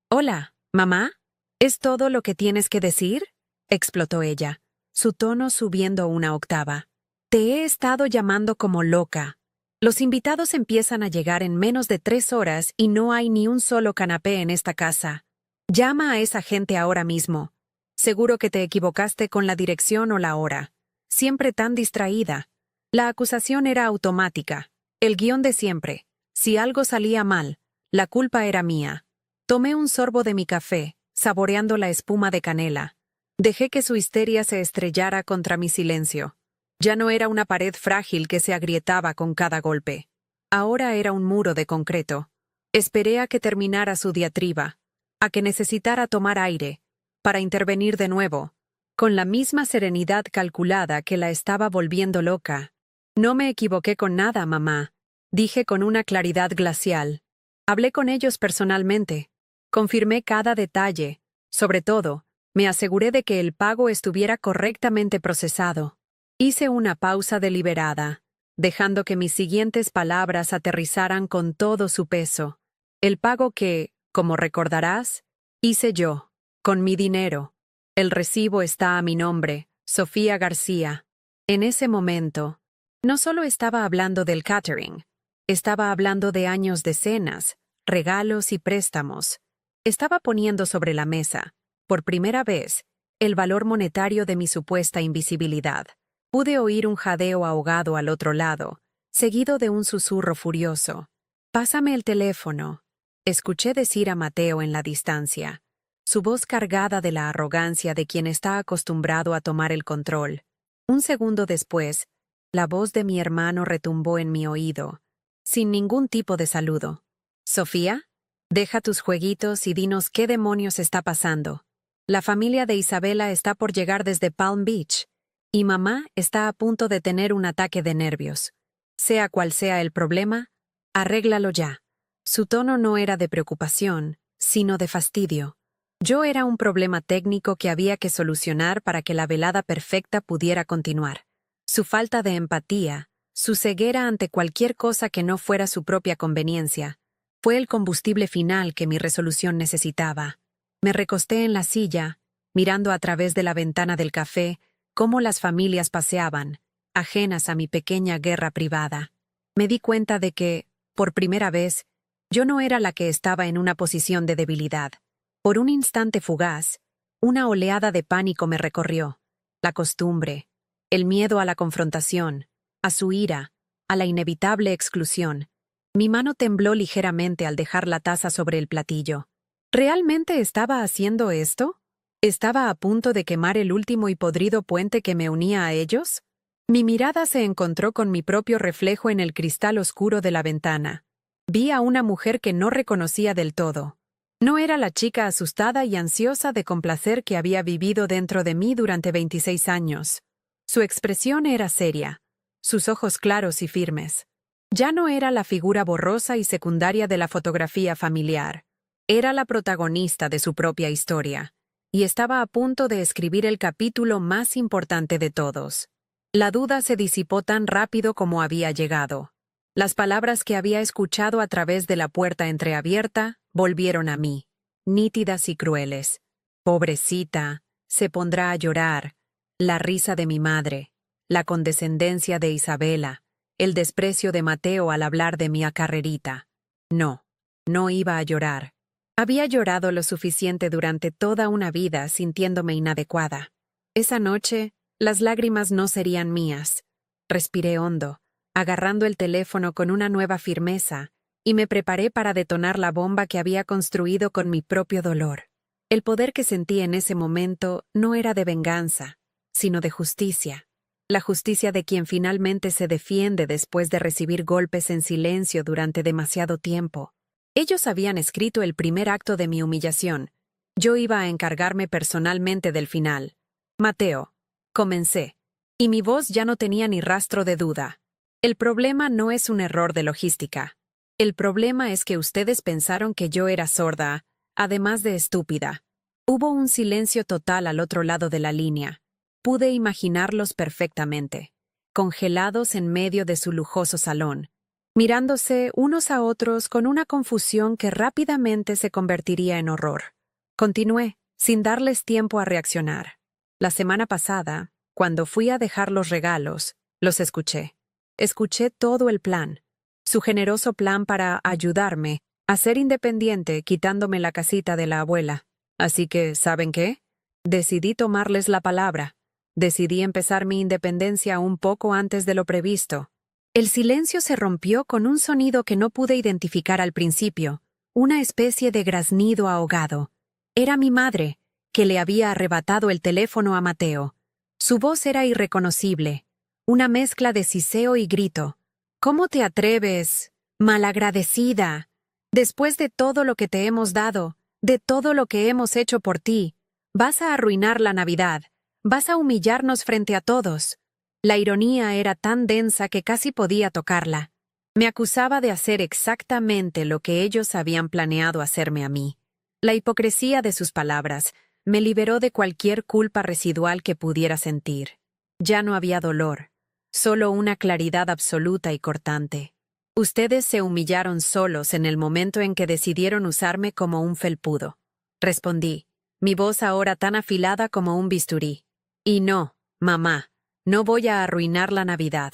Hola, mamá, ¿es todo lo que tienes que decir? Explotó ella, su tono subiendo una octava. Te he estado llamando como loca. Los invitados empiezan a llegar en menos de 3 horas y no hay ni un solo canapé en esta casa. Llama a esa gente ahora mismo. Seguro que te equivocaste con la dirección o la hora. Siempre tan distraída. La acusación era automática. El guión de siempre. Si algo salía mal, la culpa era mía. Tomé un sorbo de mi café, saboreando la espuma de canela. Dejé que su histeria se estrellara contra mi silencio. Ya no era una pared frágil que se agrietaba con cada golpe. Ahora era un muro de concreto. Esperé a que terminara su diatriba, a que necesitara tomar aire, para intervenir de nuevo, con la misma serenidad calculada que la estaba volviendo loca. No me equivoqué con nada, mamá, dije con una claridad glacial. Hablé con ellos personalmente. Confirmé cada detalle. Sobre todo, me aseguré de que el pago estuviera correctamente procesado. Hice una pausa deliberada, dejando que mis siguientes palabras aterrizaran con todo su peso. El pago que, como recordarás, hice yo, con mi dinero. El recibo está a mi nombre, Sofía García. En ese momento, no solo estaba hablando del catering, estaba hablando de años de cenas, regalos y préstamos. Estaba poniendo sobre la mesa, por primera vez, el valor monetario de mi supuesta invisibilidad. Pude oír un jadeo ahogado al otro lado, seguido de un susurro furioso. «Pásame el teléfono». Escuché decir a Mateo en la distancia, su voz cargada de la arrogancia de quien está acostumbrado a tomar el control. Un segundo después, la voz de mi hermano retumbó en mi oído, sin ningún tipo de saludo. «Sofía, deja tus jueguitos y dinos qué demonios está pasando. La familia de Isabela está por llegar desde Palm Beach, y mamá está a punto de tener un ataque de nervios. Sea cual sea el problema, arréglalo ya». Su tono no era de preocupación, sino de fastidio. Yo era un problema técnico que había que solucionar para que la velada perfecta pudiera continuar. Su falta de empatía, su ceguera ante cualquier cosa que no fuera su propia conveniencia, fue el combustible final que mi resolución necesitaba. Me recosté en la silla, mirando a través de la ventana del café cómo las familias paseaban, ajenas a mi pequeña guerra privada. Me di cuenta de que, por primera vez, yo no era la que estaba en una posición de debilidad. Por un instante fugaz, una oleada de pánico me recorrió. La costumbre, el miedo a la confrontación, a su ira, a la inevitable exclusión. Mi mano tembló ligeramente al dejar la taza sobre el platillo. ¿Realmente estaba haciendo esto? ¿Estaba a punto de quemar el último y podrido puente que me unía a ellos? Mi mirada se encontró con mi propio reflejo en el cristal oscuro de la ventana. Vi a una mujer que no reconocía del todo. No era la chica asustada y ansiosa de complacer que había vivido dentro de mí durante 26 años. Su expresión era seria, sus ojos claros y firmes. Ya no era la figura borrosa y secundaria de la fotografía familiar. Era la protagonista de su propia historia, y estaba a punto de escribir el capítulo más importante de todos. La duda se disipó tan rápido como había llegado. Las palabras que había escuchado a través de la puerta entreabierta volvieron a mí, nítidas y crueles. Pobrecita, se pondrá a llorar. La risa de mi madre, la condescendencia de Isabela, el desprecio de Mateo al hablar de mi carrerita. No, no iba a llorar. Había llorado lo suficiente durante toda una vida sintiéndome inadecuada. Esa noche, las lágrimas no serían mías. Respiré hondo, agarrando el teléfono con una nueva firmeza, y me preparé para detonar la bomba que había construido con mi propio dolor. El poder que sentí en ese momento no era de venganza, sino de justicia. La justicia de quien finalmente se defiende después de recibir golpes en silencio durante demasiado tiempo. Ellos habían escrito el primer acto de mi humillación. Yo iba a encargarme personalmente del final. Mateo, comencé, y mi voz ya no tenía ni rastro de duda. El problema no es un error de logística. El problema es que ustedes pensaron que yo era sorda, además de estúpida. Hubo un silencio total al otro lado de la línea. Pude imaginarlos perfectamente, congelados en medio de su lujoso salón, mirándose unos a otros con una confusión que rápidamente se convertiría en horror. Continué, sin darles tiempo a reaccionar. La semana pasada, cuando fui a dejar los regalos, los escuché. Escuché todo el plan. Su generoso plan para ayudarme a ser independiente quitándome la casita de la abuela. Así que, ¿saben qué? Decidí tomarles la palabra. Decidí empezar mi independencia un poco antes de lo previsto. El silencio se rompió con un sonido que no pude identificar al principio, una especie de graznido ahogado. Era mi madre, que le había arrebatado el teléfono a Mateo. Su voz era irreconocible, una mezcla de siseo y grito. «¿Cómo te atreves, malagradecida? Después de todo lo que te hemos dado, de todo lo que hemos hecho por ti, vas a arruinar la Navidad, vas a humillarnos frente a todos». La ironía era tan densa que casi podía tocarla. Me acusaba de hacer exactamente lo que ellos habían planeado hacerme a mí. La hipocresía de sus palabras me liberó de cualquier culpa residual que pudiera sentir. Ya no había dolor, solo una claridad absoluta y cortante. Ustedes se humillaron solos en el momento en que decidieron usarme como un felpudo. Respondí, mi voz ahora tan afilada como un bisturí. Y no, mamá, no voy a arruinar la Navidad.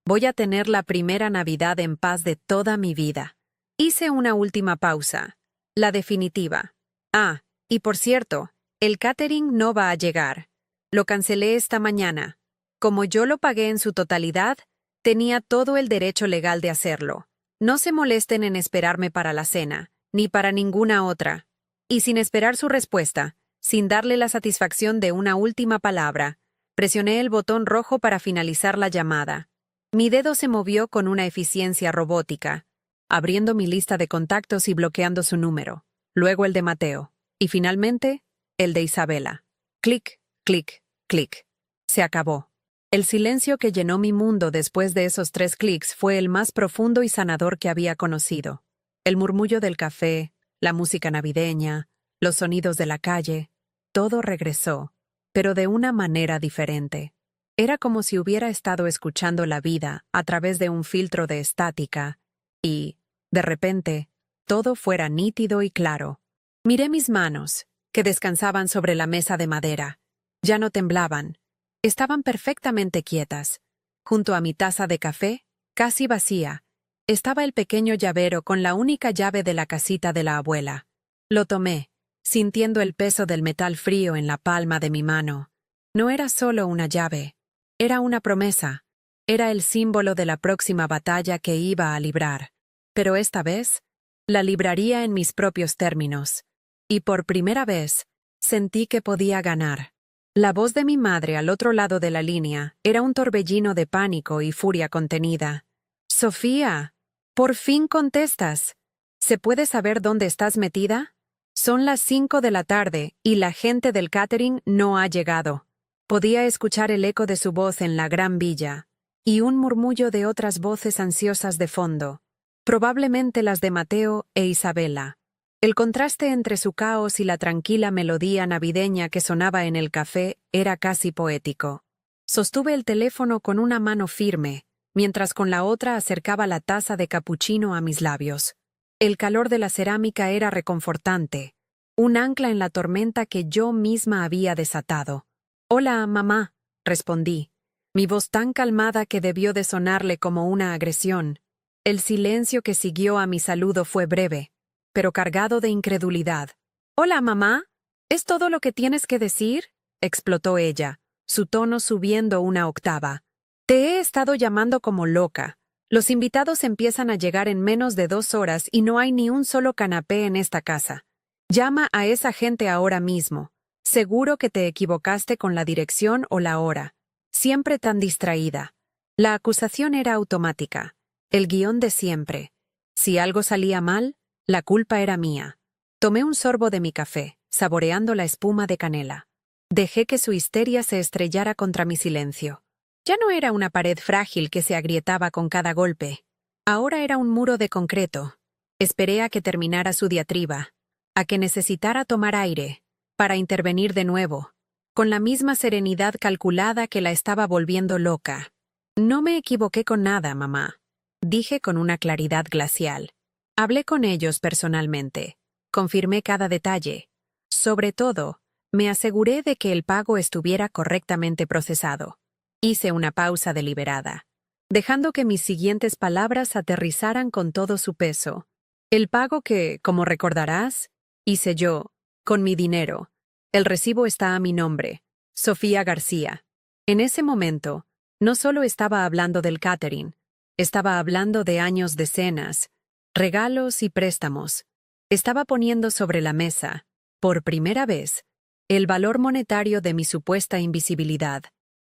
Voy a tener la primera Navidad en paz de toda mi vida. Hice una última pausa. La definitiva. Ah, y por cierto, el catering no va a llegar. Lo cancelé esta mañana. Como yo lo pagué en su totalidad, tenía todo el derecho legal de hacerlo. No se molesten en esperarme para la cena. ni para ninguna otra. Y sin esperar su respuesta, sin darle la satisfacción de una última palabra, presioné el botón rojo para finalizar la llamada. Mi dedo se movió con una eficiencia robótica, abriendo mi lista de contactos y bloqueando su número, luego el de Mateo, y finalmente, el de Isabela. Clic, clic, clic. Se acabó. El silencio que llenó mi mundo después de esos 3 clics fue el más profundo y sanador que había conocido. El murmullo del café, la música navideña, los sonidos de la calle, todo regresó, pero de una manera diferente. Era como si hubiera estado escuchando la vida a través de un filtro de estática y, de repente, todo fuera nítido y claro. Miré mis manos, que descansaban sobre la mesa de madera. Ya no temblaban. Estaban perfectamente quietas. Junto a mi taza de café, casi vacía, estaba el pequeño llavero con la única llave de la casita de la abuela. Lo tomé, sintiendo el peso del metal frío en la palma de mi mano. No era solo una llave, era una promesa. Era el símbolo de la próxima batalla que iba a librar. Pero esta vez, la libraría en mis propios términos. Y por primera vez, sentí que podía ganar. La voz de mi madre al otro lado de la línea era un torbellino de pánico y furia contenida. «Sofía, por fin contestas. ¿Se puede saber dónde estás metida? Son las 5 de la tarde y la gente del catering no ha llegado». Podía escuchar el eco de su voz en la gran villa, y un murmullo de otras voces ansiosas de fondo, probablemente las de Mateo e Isabela. El contraste entre su caos y la tranquila melodía navideña que sonaba en el café era casi poético. Sostuve el teléfono con una mano firme, mientras con la otra acercaba la taza de capuchino a mis labios. El calor de la cerámica era reconfortante, un ancla en la tormenta que yo misma había desatado. «Hola, mamá», respondí, mi voz tan calmada que debió de sonarle como una agresión. El silencio que siguió a mi saludo fue breve, pero cargado de incredulidad. «Hola, mamá. ¿Es todo lo que tienes que decir?», explotó ella, su tono subiendo una octava. «Te he estado llamando como loca. Los invitados empiezan a llegar en menos de 2 horas y no hay ni un solo canapé en esta casa. Llama a esa gente ahora mismo. Seguro que te equivocaste con la dirección o la hora. Siempre tan distraída». La acusación era automática, el guión de siempre. Si algo salía mal, la culpa era mía. Tomé un sorbo de mi café, saboreando la espuma de canela. Dejé que su histeria se estrellara contra mi silencio. Ya no era una pared frágil que se agrietaba con cada golpe. Ahora era un muro de concreto. Esperé a que terminara su diatriba, a que necesitara tomar aire, para intervenir de nuevo, con la misma serenidad calculada que la estaba volviendo loca. «No me equivoqué con nada, mamá», dije con una claridad glacial. Hablé con ellos personalmente. Confirmé cada detalle. Sobre todo, me aseguré de que el pago estuviera correctamente procesado. Hice una pausa deliberada, dejando que mis siguientes palabras aterrizaran con todo su peso. El pago que, como recordarás, hice yo, con mi dinero. El recibo está a mi nombre, Sofía García. En ese momento, no solo estaba hablando del catering, estaba hablando de años de cenas, regalos y préstamos. Estaba poniendo sobre la mesa, por primera vez, el valor monetario de mi supuesta invisibilidad.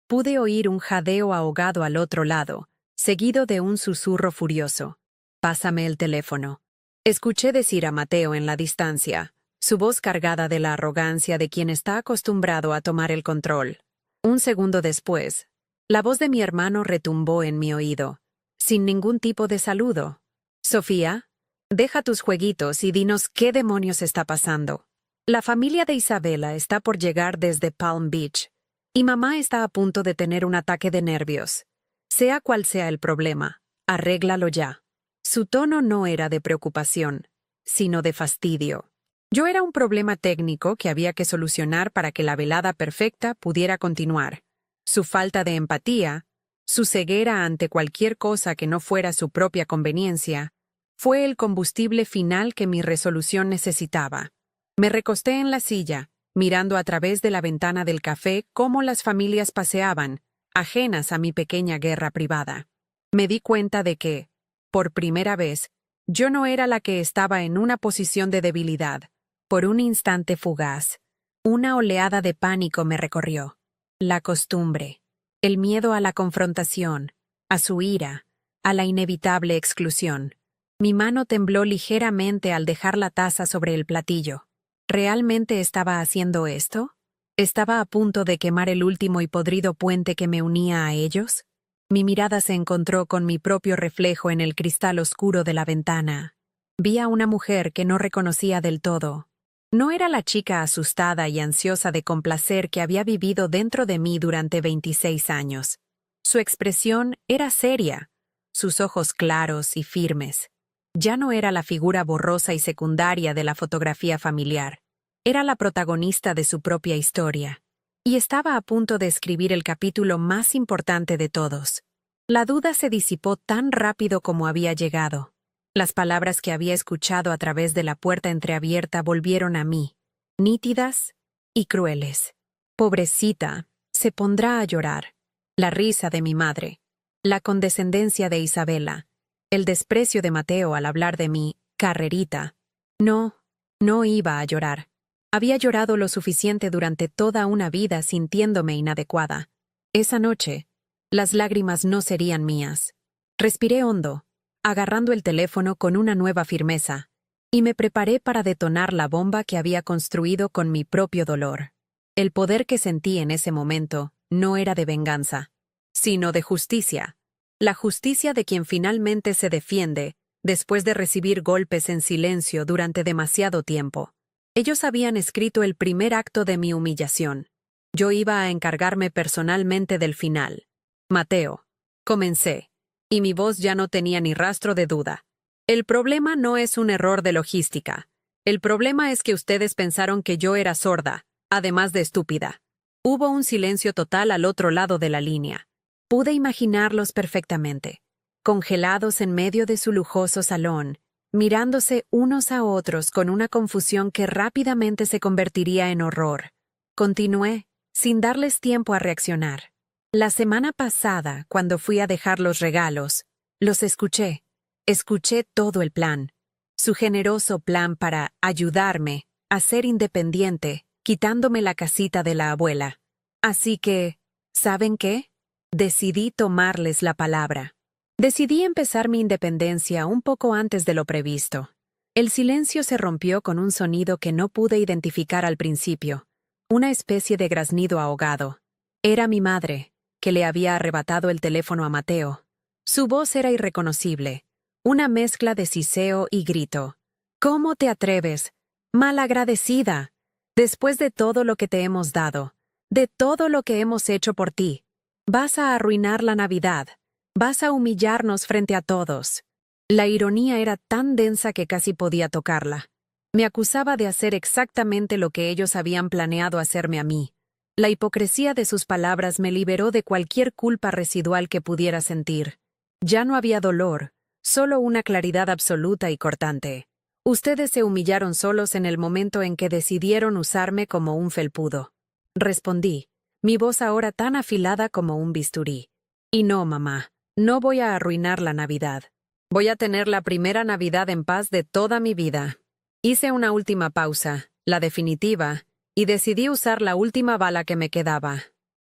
Pude oír un jadeo ahogado al otro lado, seguido de un susurro furioso. «Pásame el teléfono». Escuché decir a Mateo en la distancia, su voz cargada de la arrogancia de quien está acostumbrado a tomar el control. Un segundo después, la voz de mi hermano retumbó en mi oído, sin ningún tipo de saludo. «Sofía, deja tus jueguitos y dinos qué demonios está pasando. La familia de Isabela está por llegar desde Palm Beach, y mamá está a punto de tener un ataque de nervios. Sea cual sea el problema, arréglalo ya». Su tono no era de preocupación, sino de fastidio. Yo era un problema técnico que había que solucionar para que la velada perfecta pudiera continuar. Su falta de empatía, su ceguera ante cualquier cosa que no fuera su propia conveniencia, fue el combustible final que mi resolución necesitaba. Me recosté en la silla, mirando a través de la ventana del café cómo las familias paseaban, ajenas a mi pequeña guerra privada. Me di cuenta de que, por primera vez, Yo no era la que estaba en una posición de debilidad. Por un instante fugaz, una oleada de pánico me recorrió. La costumbre, el miedo a la confrontación, a su ira, a la inevitable exclusión. Mi mano tembló ligeramente al dejar la taza sobre el platillo. ¿Realmente estaba haciendo esto? ¿Estaba a punto de quemar el último y podrido puente que me unía a ellos? Mi mirada se encontró con mi propio reflejo en el cristal oscuro de la ventana. Vi a una mujer que no reconocía del todo. No era la chica asustada y ansiosa de complacer que había vivido dentro de mí durante 26 años. Su expresión era seria, sus ojos claros y firmes. Ya no era la figura borrosa y secundaria de la fotografía familiar. Era la protagonista de su propia historia. Y estaba a punto de escribir el capítulo más importante de todos. La duda se disipó tan rápido como había llegado. Las palabras que había escuchado a través de la puerta entreabierta volvieron a mí, nítidas y crueles. Pobrecita, se pondrá a llorar. La risa de mi madre, la condescendencia de Isabela, el desprecio de Mateo al hablar de mí, carrerita. No, no iba a llorar. Había llorado lo suficiente durante toda una vida sintiéndome inadecuada. Esa noche, las lágrimas no serían mías. Respiré hondo, agarrando el teléfono con una nueva firmeza, y me preparé para detonar la bomba que había construido con mi propio dolor. El poder que sentí en ese momento no era de venganza, sino de justicia. La justicia de quien finalmente se defiende después de recibir golpes en silencio durante demasiado tiempo. Ellos habían escrito el primer acto de mi humillación. Yo iba a encargarme personalmente del final. Mateo. Comencé, y mi voz ya no tenía ni rastro de duda. El problema no es un error de logística. El problema es que ustedes pensaron que yo era sorda, además de estúpida. Hubo un silencio total al otro lado de la línea. Pude imaginarlos perfectamente, congelados en medio de su lujoso salón, mirándose unos a otros con una confusión que rápidamente se convertiría en horror. Continué, sin darles tiempo a reaccionar. La semana pasada, cuando fui a dejar los regalos, los escuché. Escuché todo el plan. Su generoso plan para ayudarme a ser independiente, quitándome la casita de la abuela. Así que, ¿saben qué? Decidí tomarles la palabra. Decidí empezar mi independencia un poco antes de lo previsto. El silencio se rompió con un sonido que no pude identificar al principio, una especie de graznido ahogado. Era mi madre, que le había arrebatado el teléfono a Mateo. Su voz era irreconocible, una mezcla de siseo y grito. ¿Cómo te atreves? Malagradecida. Después de todo lo que te hemos dado, de todo lo que hemos hecho por ti, vas a arruinar la Navidad. Vas a humillarnos frente a todos. La ironía era tan densa que casi podía tocarla. Me acusaba de hacer exactamente lo que ellos habían planeado hacerme a mí. La hipocresía de sus palabras me liberó de cualquier culpa residual que pudiera sentir. Ya no había dolor, solo una claridad absoluta y cortante. Ustedes se humillaron solos en el momento en que decidieron usarme como un felpudo. Respondí, mi voz ahora tan afilada como un bisturí. Y no, mamá. No voy a arruinar la Navidad. Voy a tener la primera Navidad en paz de toda mi vida. Hice una última pausa, la definitiva, y decidí usar la última bala que me quedaba.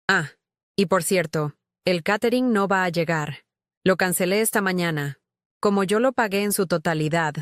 Ah, y por cierto, el catering no va a llegar. Lo cancelé esta mañana. Como yo lo pagué en su totalidad,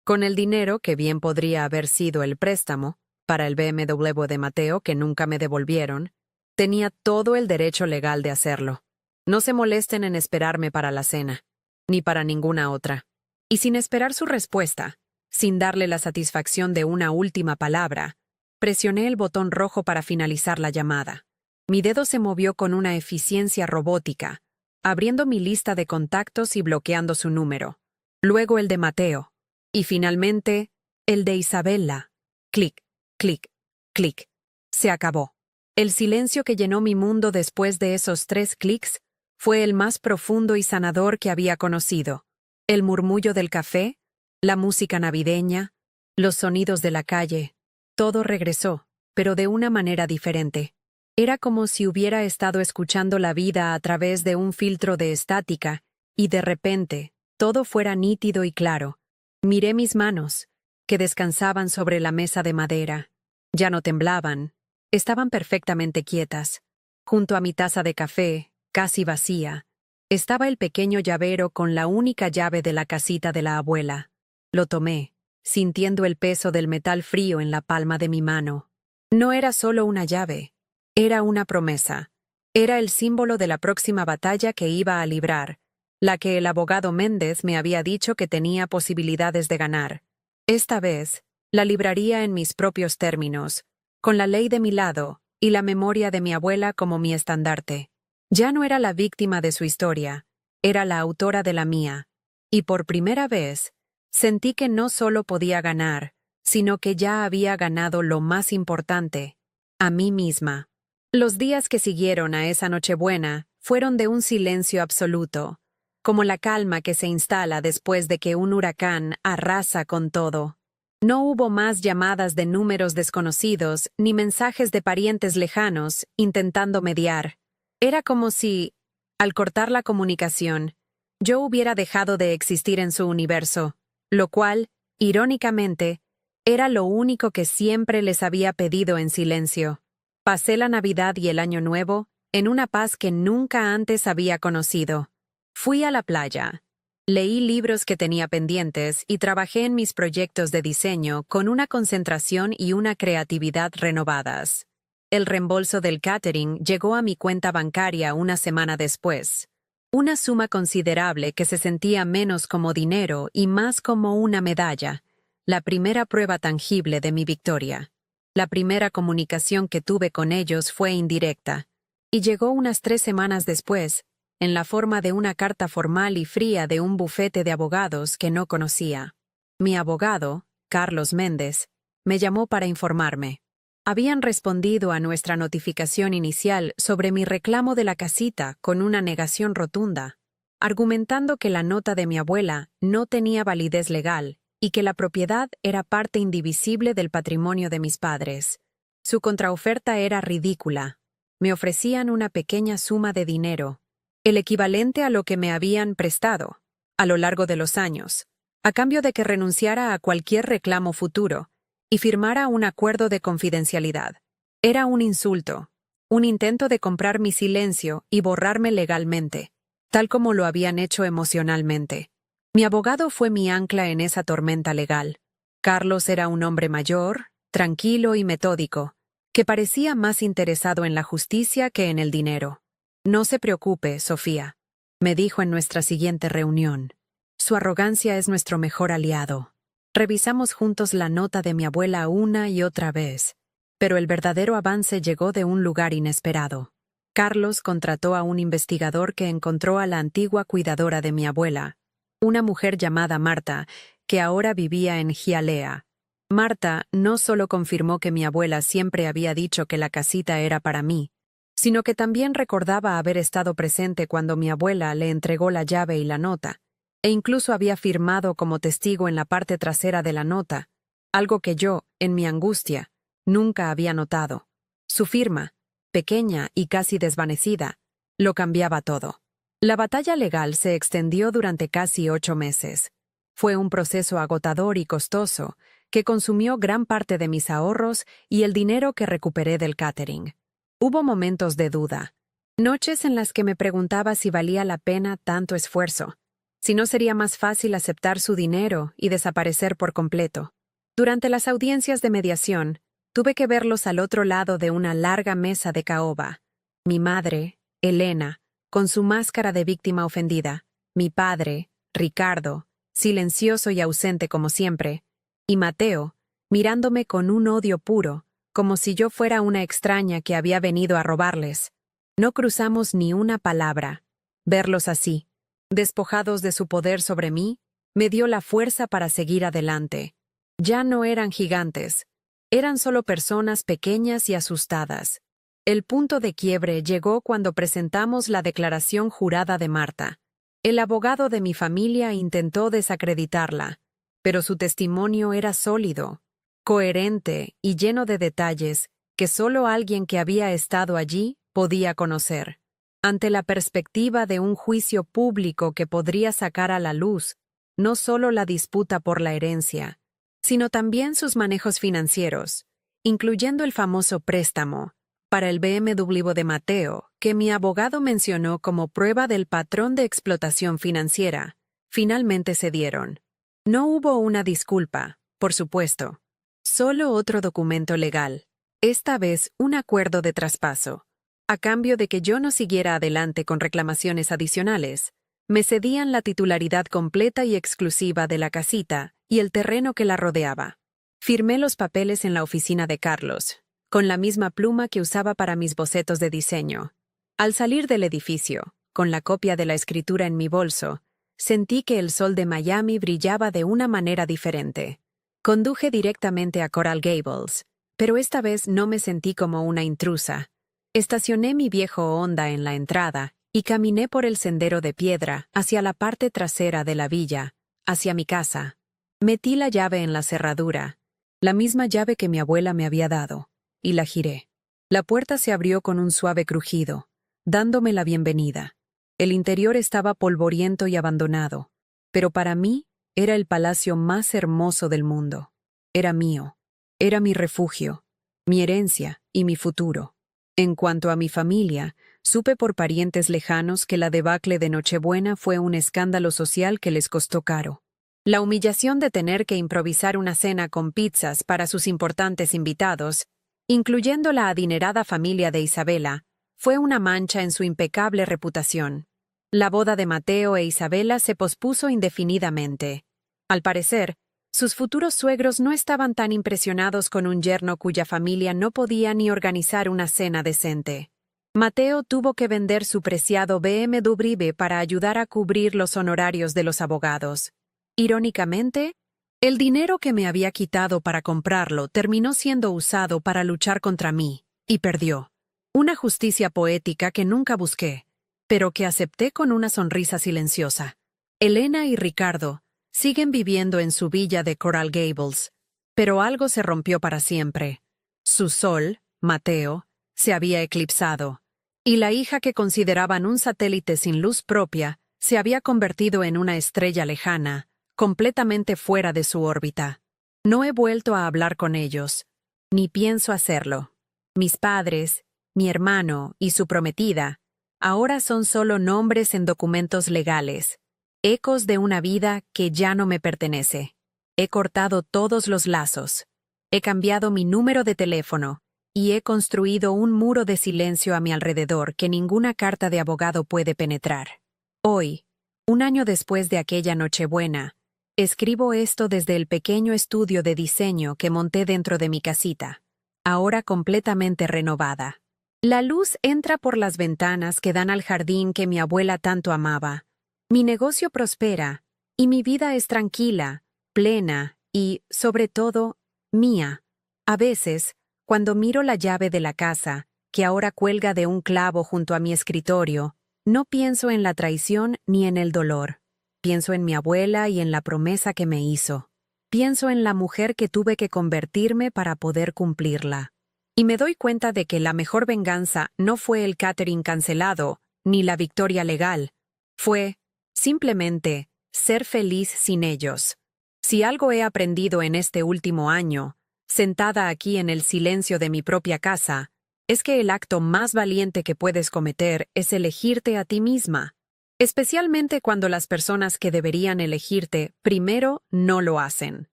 con el dinero que bien podría haber sido el préstamo, para el BMW de Mateo que nunca me devolvieron, tenía todo el derecho legal de hacerlo. No se molesten en esperarme para la cena, ni para ninguna otra. Y sin esperar su respuesta, sin darle la satisfacción de una última palabra, presioné el botón rojo para finalizar la llamada. Mi dedo se movió con una eficiencia robótica, abriendo mi lista de contactos y bloqueando su número. Luego el de Mateo. Y finalmente, el de Isabela. Clic, clic, clic. Se acabó. El silencio que llenó mi mundo después de esos 3 clics fue el más profundo y sanador que había conocido. El murmullo del café, la música navideña, los sonidos de la calle, todo regresó, pero de una manera diferente. Era como si hubiera estado escuchando la vida a través de un filtro de estática, y de repente, todo fuera nítido y claro. Miré mis manos, que descansaban sobre la mesa de madera. Ya no temblaban, estaban perfectamente quietas. Junto a mi taza de café, casi vacía, estaba el pequeño llavero con la única llave de la casita de la abuela. Lo tomé, sintiendo el peso del metal frío en la palma de mi mano. No era solo una llave, era una promesa. Era el símbolo de la próxima batalla que iba a librar, la que el abogado Méndez me había dicho que tenía posibilidades de ganar. Esta vez, la libraría en mis propios términos, con la ley de mi lado y la memoria de mi abuela como mi estandarte. Ya no era la víctima de su historia, era la autora de la mía, y por primera vez, sentí que no solo podía ganar, sino que ya había ganado lo más importante, a mí misma. Los días que siguieron a esa Nochebuena fueron de un silencio absoluto, como la calma que se instala después de que un huracán arrasa con todo. No hubo más llamadas de números desconocidos ni mensajes de parientes lejanos intentando mediar. Era como si, al cortar la comunicación, yo hubiera dejado de existir en su universo, lo cual, irónicamente, era lo único que siempre les había pedido en silencio. Pasé la Navidad y el Año Nuevo en una paz que nunca antes había conocido. Fui a la playa. Leí libros que tenía pendientes y trabajé en mis proyectos de diseño con una concentración y una creatividad renovadas. El reembolso del catering llegó a mi cuenta bancaria una semana después. Una suma considerable que se sentía menos como dinero y más como una medalla, la primera prueba tangible de mi victoria. La primera comunicación que tuve con ellos fue indirecta, y llegó unas 3 semanas después, en la forma de una carta formal y fría de un bufete de abogados que no conocía. Mi abogado, Carlos Méndez, me llamó para informarme. Habían respondido a nuestra notificación inicial sobre mi reclamo de la casita con una negación rotunda, argumentando que la nota de mi abuela no tenía validez legal y que la propiedad era parte indivisible del patrimonio de mis padres. Su contraoferta era ridícula. Me ofrecían una pequeña suma de dinero, el equivalente a lo que me habían prestado, a lo largo de los años, a cambio de que renunciara a cualquier reclamo futuro y firmara un acuerdo de confidencialidad. Era un insulto, un intento de comprar mi silencio y borrarme legalmente, tal como lo habían hecho emocionalmente. Mi abogado fue mi ancla en esa tormenta legal. Carlos era un hombre mayor, tranquilo y metódico, que parecía más interesado en la justicia que en el dinero. «No se preocupe, Sofía», me dijo en nuestra siguiente reunión. «Su arrogancia es nuestro mejor aliado». Revisamos juntos la nota de mi abuela una y otra vez, pero el verdadero avance llegó de un lugar inesperado. Carlos contrató a un investigador que encontró a la antigua cuidadora de mi abuela, una mujer llamada Marta, que ahora vivía en Hialeah. Marta no solo confirmó que mi abuela siempre había dicho que la casita era para mí, sino que también recordaba haber estado presente cuando mi abuela le entregó la llave y la nota, e incluso había firmado como testigo en la parte trasera de la nota, algo que yo, en mi angustia, nunca había notado. Su firma, pequeña y casi desvanecida, lo cambiaba todo. La batalla legal se extendió durante casi 8 meses. Fue un proceso agotador y costoso que consumió gran parte de mis ahorros y el dinero que recuperé del catering. Hubo momentos de duda, noches en las que me preguntaba si valía la pena tanto esfuerzo, si no sería más fácil aceptar su dinero y desaparecer por completo. Durante las audiencias de mediación, tuve que verlos al otro lado de una larga mesa de caoba. Mi madre, Elena, con su máscara de víctima ofendida, mi padre, Ricardo, silencioso y ausente como siempre, y Mateo, mirándome con un odio puro, como si yo fuera una extraña que había venido a robarles. No cruzamos ni una palabra. Verlos así, despojados de su poder sobre mí, me dio la fuerza para seguir adelante. Ya no eran gigantes, eran solo personas pequeñas y asustadas. El punto de quiebre llegó cuando presentamos la declaración jurada de Marta. El abogado de mi familia intentó desacreditarla, pero su testimonio era sólido, coherente y lleno de detalles que solo alguien que había estado allí podía conocer. Ante la perspectiva de un juicio público que podría sacar a la luz no solo la disputa por la herencia, sino también sus manejos financieros, incluyendo el famoso préstamo para el BMW de Mateo, que mi abogado mencionó como prueba del patrón de explotación financiera. Finalmente cedieron. No hubo una disculpa, por supuesto. Solo otro documento legal, esta vez un acuerdo de traspaso. A cambio de que yo no siguiera adelante con reclamaciones adicionales, me cedían la titularidad completa y exclusiva de la casita y el terreno que la rodeaba. Firmé los papeles en la oficina de Carlos, con la misma pluma que usaba para mis bocetos de diseño. Al salir del edificio, con la copia de la escritura en mi bolso, sentí que el sol de Miami brillaba de una manera diferente. Conduje directamente a Coral Gables, pero esta vez no me sentí como una intrusa. Estacioné mi viejo Honda en la entrada y caminé por el sendero de piedra hacia la parte trasera de la villa, hacia mi casa. Metí la llave en la cerradura, la misma llave que mi abuela me había dado, y la giré. La puerta se abrió con un suave crujido, dándome la bienvenida. El interior estaba polvoriento y abandonado, pero para mí era el palacio más hermoso del mundo. Era mío, era mi refugio, mi herencia y mi futuro. En cuanto a mi familia, supe por parientes lejanos que la debacle de Nochebuena fue un escándalo social que les costó caro. La humillación de tener que improvisar una cena con pizzas para sus importantes invitados, incluyendo la adinerada familia de Isabela, fue una mancha en su impecable reputación. La boda de Mateo e Isabela se pospuso indefinidamente. Al parecer, sus futuros suegros no estaban tan impresionados con un yerno cuya familia no podía ni organizar una cena decente. Mateo tuvo que vender su preciado BMW para ayudar a cubrir los honorarios de los abogados. Irónicamente, el dinero que me había quitado para comprarlo terminó siendo usado para luchar contra mí, y perdió. Una justicia poética que nunca busqué, pero que acepté con una sonrisa silenciosa. Elena y Ricardo siguen viviendo en su villa de Coral Gables, pero algo se rompió para siempre. Su sol, Mateo, se había eclipsado, y la hija que consideraban un satélite sin luz propia se había convertido en una estrella lejana, completamente fuera de su órbita. No he vuelto a hablar con ellos, ni pienso hacerlo. Mis padres, mi hermano y su prometida, ahora son solo nombres en documentos legales, ecos de una vida que ya no me pertenece. He cortado todos los lazos. He cambiado mi número de teléfono y he construido un muro de silencio a mi alrededor que ninguna carta de abogado puede penetrar. Hoy, un año después de aquella Nochebuena, escribo esto desde el pequeño estudio de diseño que monté dentro de mi casita, ahora completamente renovada. La luz entra por las ventanas que dan al jardín que mi abuela tanto amaba. Mi negocio prospera, y mi vida es tranquila, plena y, sobre todo, mía. A veces, cuando miro la llave de la casa, que ahora cuelga de un clavo junto a mi escritorio, no pienso en la traición ni en el dolor. Pienso en mi abuela y en la promesa que me hizo. Pienso en la mujer que tuve que convertirme para poder cumplirla. Y me doy cuenta de que la mejor venganza no fue el catering cancelado, ni la victoria legal. Fue, simplemente, ser feliz sin ellos. Si algo he aprendido en este último año, sentada aquí en el silencio de mi propia casa, es que el acto más valiente que puedes cometer es elegirte a ti misma, especialmente cuando las personas que deberían elegirte primero no lo hacen.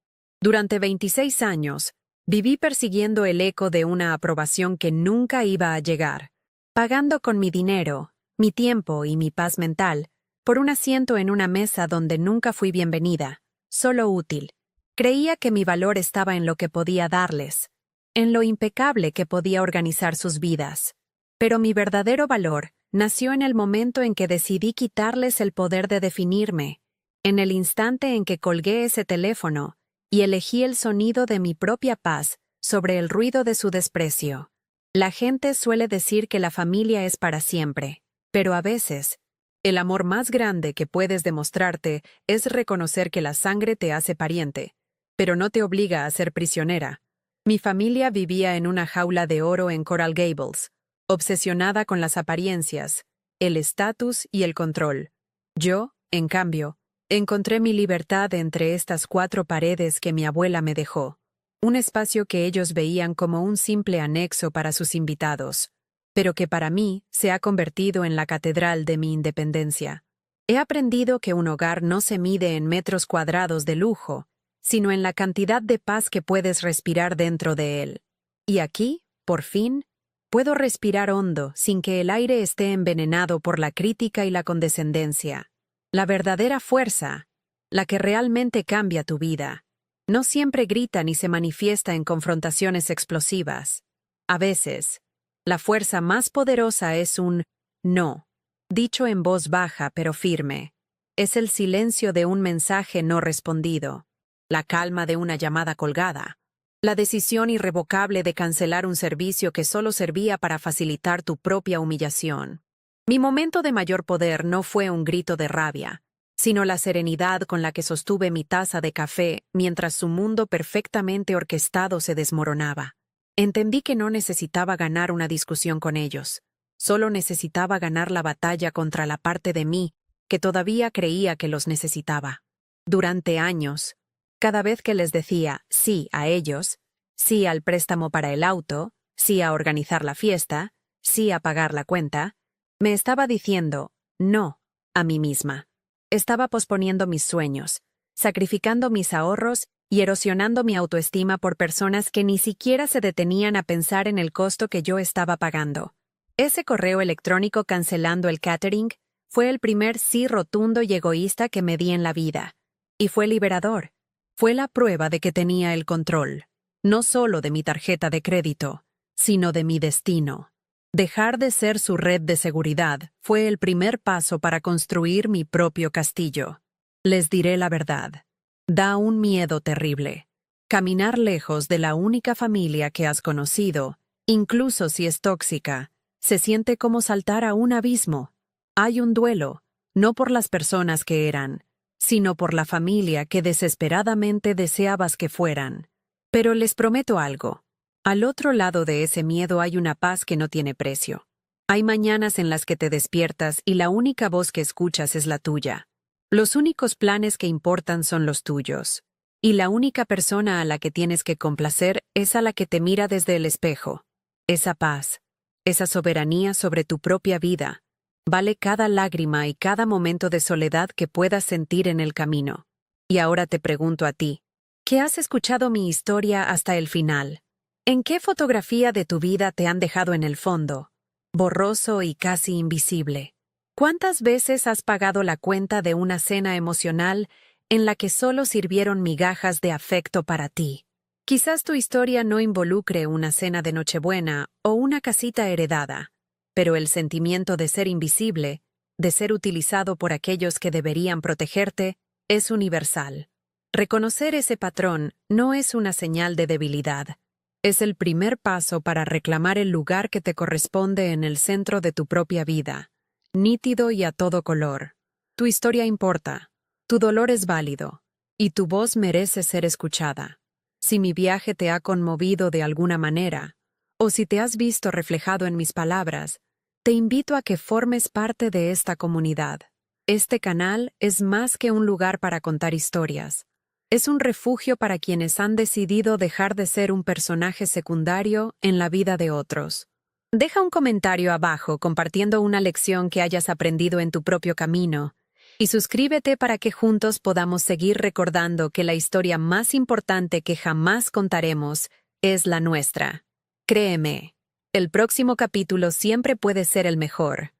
Durante 26 años, viví persiguiendo el eco de una aprobación que nunca iba a llegar, pagando con mi dinero, mi tiempo y mi paz mental, por un asiento en una mesa donde nunca fui bienvenida, solo útil. Creía que mi valor estaba en lo que podía darles, en lo impecable que podía organizar sus vidas. Pero mi verdadero valor nació en el momento en que decidí quitarles el poder de definirme, en el instante en que colgué ese teléfono y elegí el sonido de mi propia paz sobre el ruido de su desprecio. La gente suele decir que la familia es para siempre, pero a veces, el amor más grande que puedes demostrarte es reconocer que la sangre te hace pariente, pero no te obliga a ser prisionera. Mi familia vivía en una jaula de oro en Coral Gables, obsesionada con las apariencias, el estatus y el control. Yo, en cambio, Encontré mi libertad entre estas 4 paredes que mi abuela me dejó, un espacio que ellos veían como un simple anexo para sus invitados, pero que para mí se ha convertido en la catedral de mi independencia. He aprendido que un hogar no se mide en metros cuadrados de lujo, sino en la cantidad de paz que puedes respirar dentro de él. Y aquí, por fin, puedo respirar hondo sin que el aire esté envenenado por la crítica y la condescendencia. La verdadera fuerza, la que realmente cambia tu vida, no siempre grita ni se manifiesta en confrontaciones explosivas. A veces, la fuerza más poderosa es un no, dicho en voz baja pero firme. Es el silencio de un mensaje no respondido, la calma de una llamada colgada, la decisión irrevocable de cancelar un servicio que solo servía para facilitar tu propia humillación. Mi momento de mayor poder no fue un grito de rabia, sino la serenidad con la que sostuve mi taza de café mientras su mundo perfectamente orquestado se desmoronaba. Entendí que no necesitaba ganar una discusión con ellos, solo necesitaba ganar la batalla contra la parte de mí que todavía creía que los necesitaba. Durante años, cada vez que les decía sí a ellos, sí al préstamo para el auto, sí a organizar la fiesta, sí a pagar la cuenta, me estaba diciendo no a mí misma. Estaba posponiendo mis sueños, sacrificando mis ahorros y erosionando mi autoestima por personas que ni siquiera se detenían a pensar en el costo que yo estaba pagando. Ese correo electrónico cancelando el catering fue el primer sí rotundo y egoísta que me di en la vida. Y fue liberador. Fue la prueba de que tenía el control, no solo de mi tarjeta de crédito, sino de mi destino. Dejar de ser su red de seguridad fue el primer paso para construir mi propio castillo. Les diré la verdad. Da un miedo terrible. Caminar lejos de la única familia que has conocido, incluso si es tóxica, se siente como saltar a un abismo. Hay un duelo, no por las personas que eran, sino por la familia que desesperadamente deseabas que fueran. Pero les prometo algo. Al otro lado de ese miedo hay una paz que no tiene precio. Hay mañanas en las que te despiertas y la única voz que escuchas es la tuya. Los únicos planes que importan son los tuyos. Y la única persona a la que tienes que complacer es a la que te mira desde el espejo. Esa paz, esa soberanía sobre tu propia vida, vale cada lágrima y cada momento de soledad que puedas sentir en el camino. Y ahora te pregunto a ti, ¿qué has escuchado mi historia hasta el final? ¿En qué fotografía de tu vida te han dejado en el fondo, borroso y casi invisible? ¿Cuántas veces has pagado la cuenta de una cena emocional en la que solo sirvieron migajas de afecto para ti? Quizás tu historia no involucre una cena de Nochebuena o una casita heredada, pero el sentimiento de ser invisible, de ser utilizado por aquellos que deberían protegerte, es universal. Reconocer ese patrón no es una señal de debilidad. Es el primer paso para reclamar el lugar que te corresponde en el centro de tu propia vida, nítido y a todo color. Tu historia importa, tu dolor es válido, y tu voz merece ser escuchada. Si mi viaje te ha conmovido de alguna manera, o si te has visto reflejado en mis palabras, te invito a que formes parte de esta comunidad. Este canal es más que un lugar para contar historias. Es un refugio para quienes han decidido dejar de ser un personaje secundario en la vida de otros. Deja un comentario abajo compartiendo una lección que hayas aprendido en tu propio camino y suscríbete para que juntos podamos seguir recordando que la historia más importante que jamás contaremos es la nuestra. Créeme, el próximo capítulo siempre puede ser el mejor.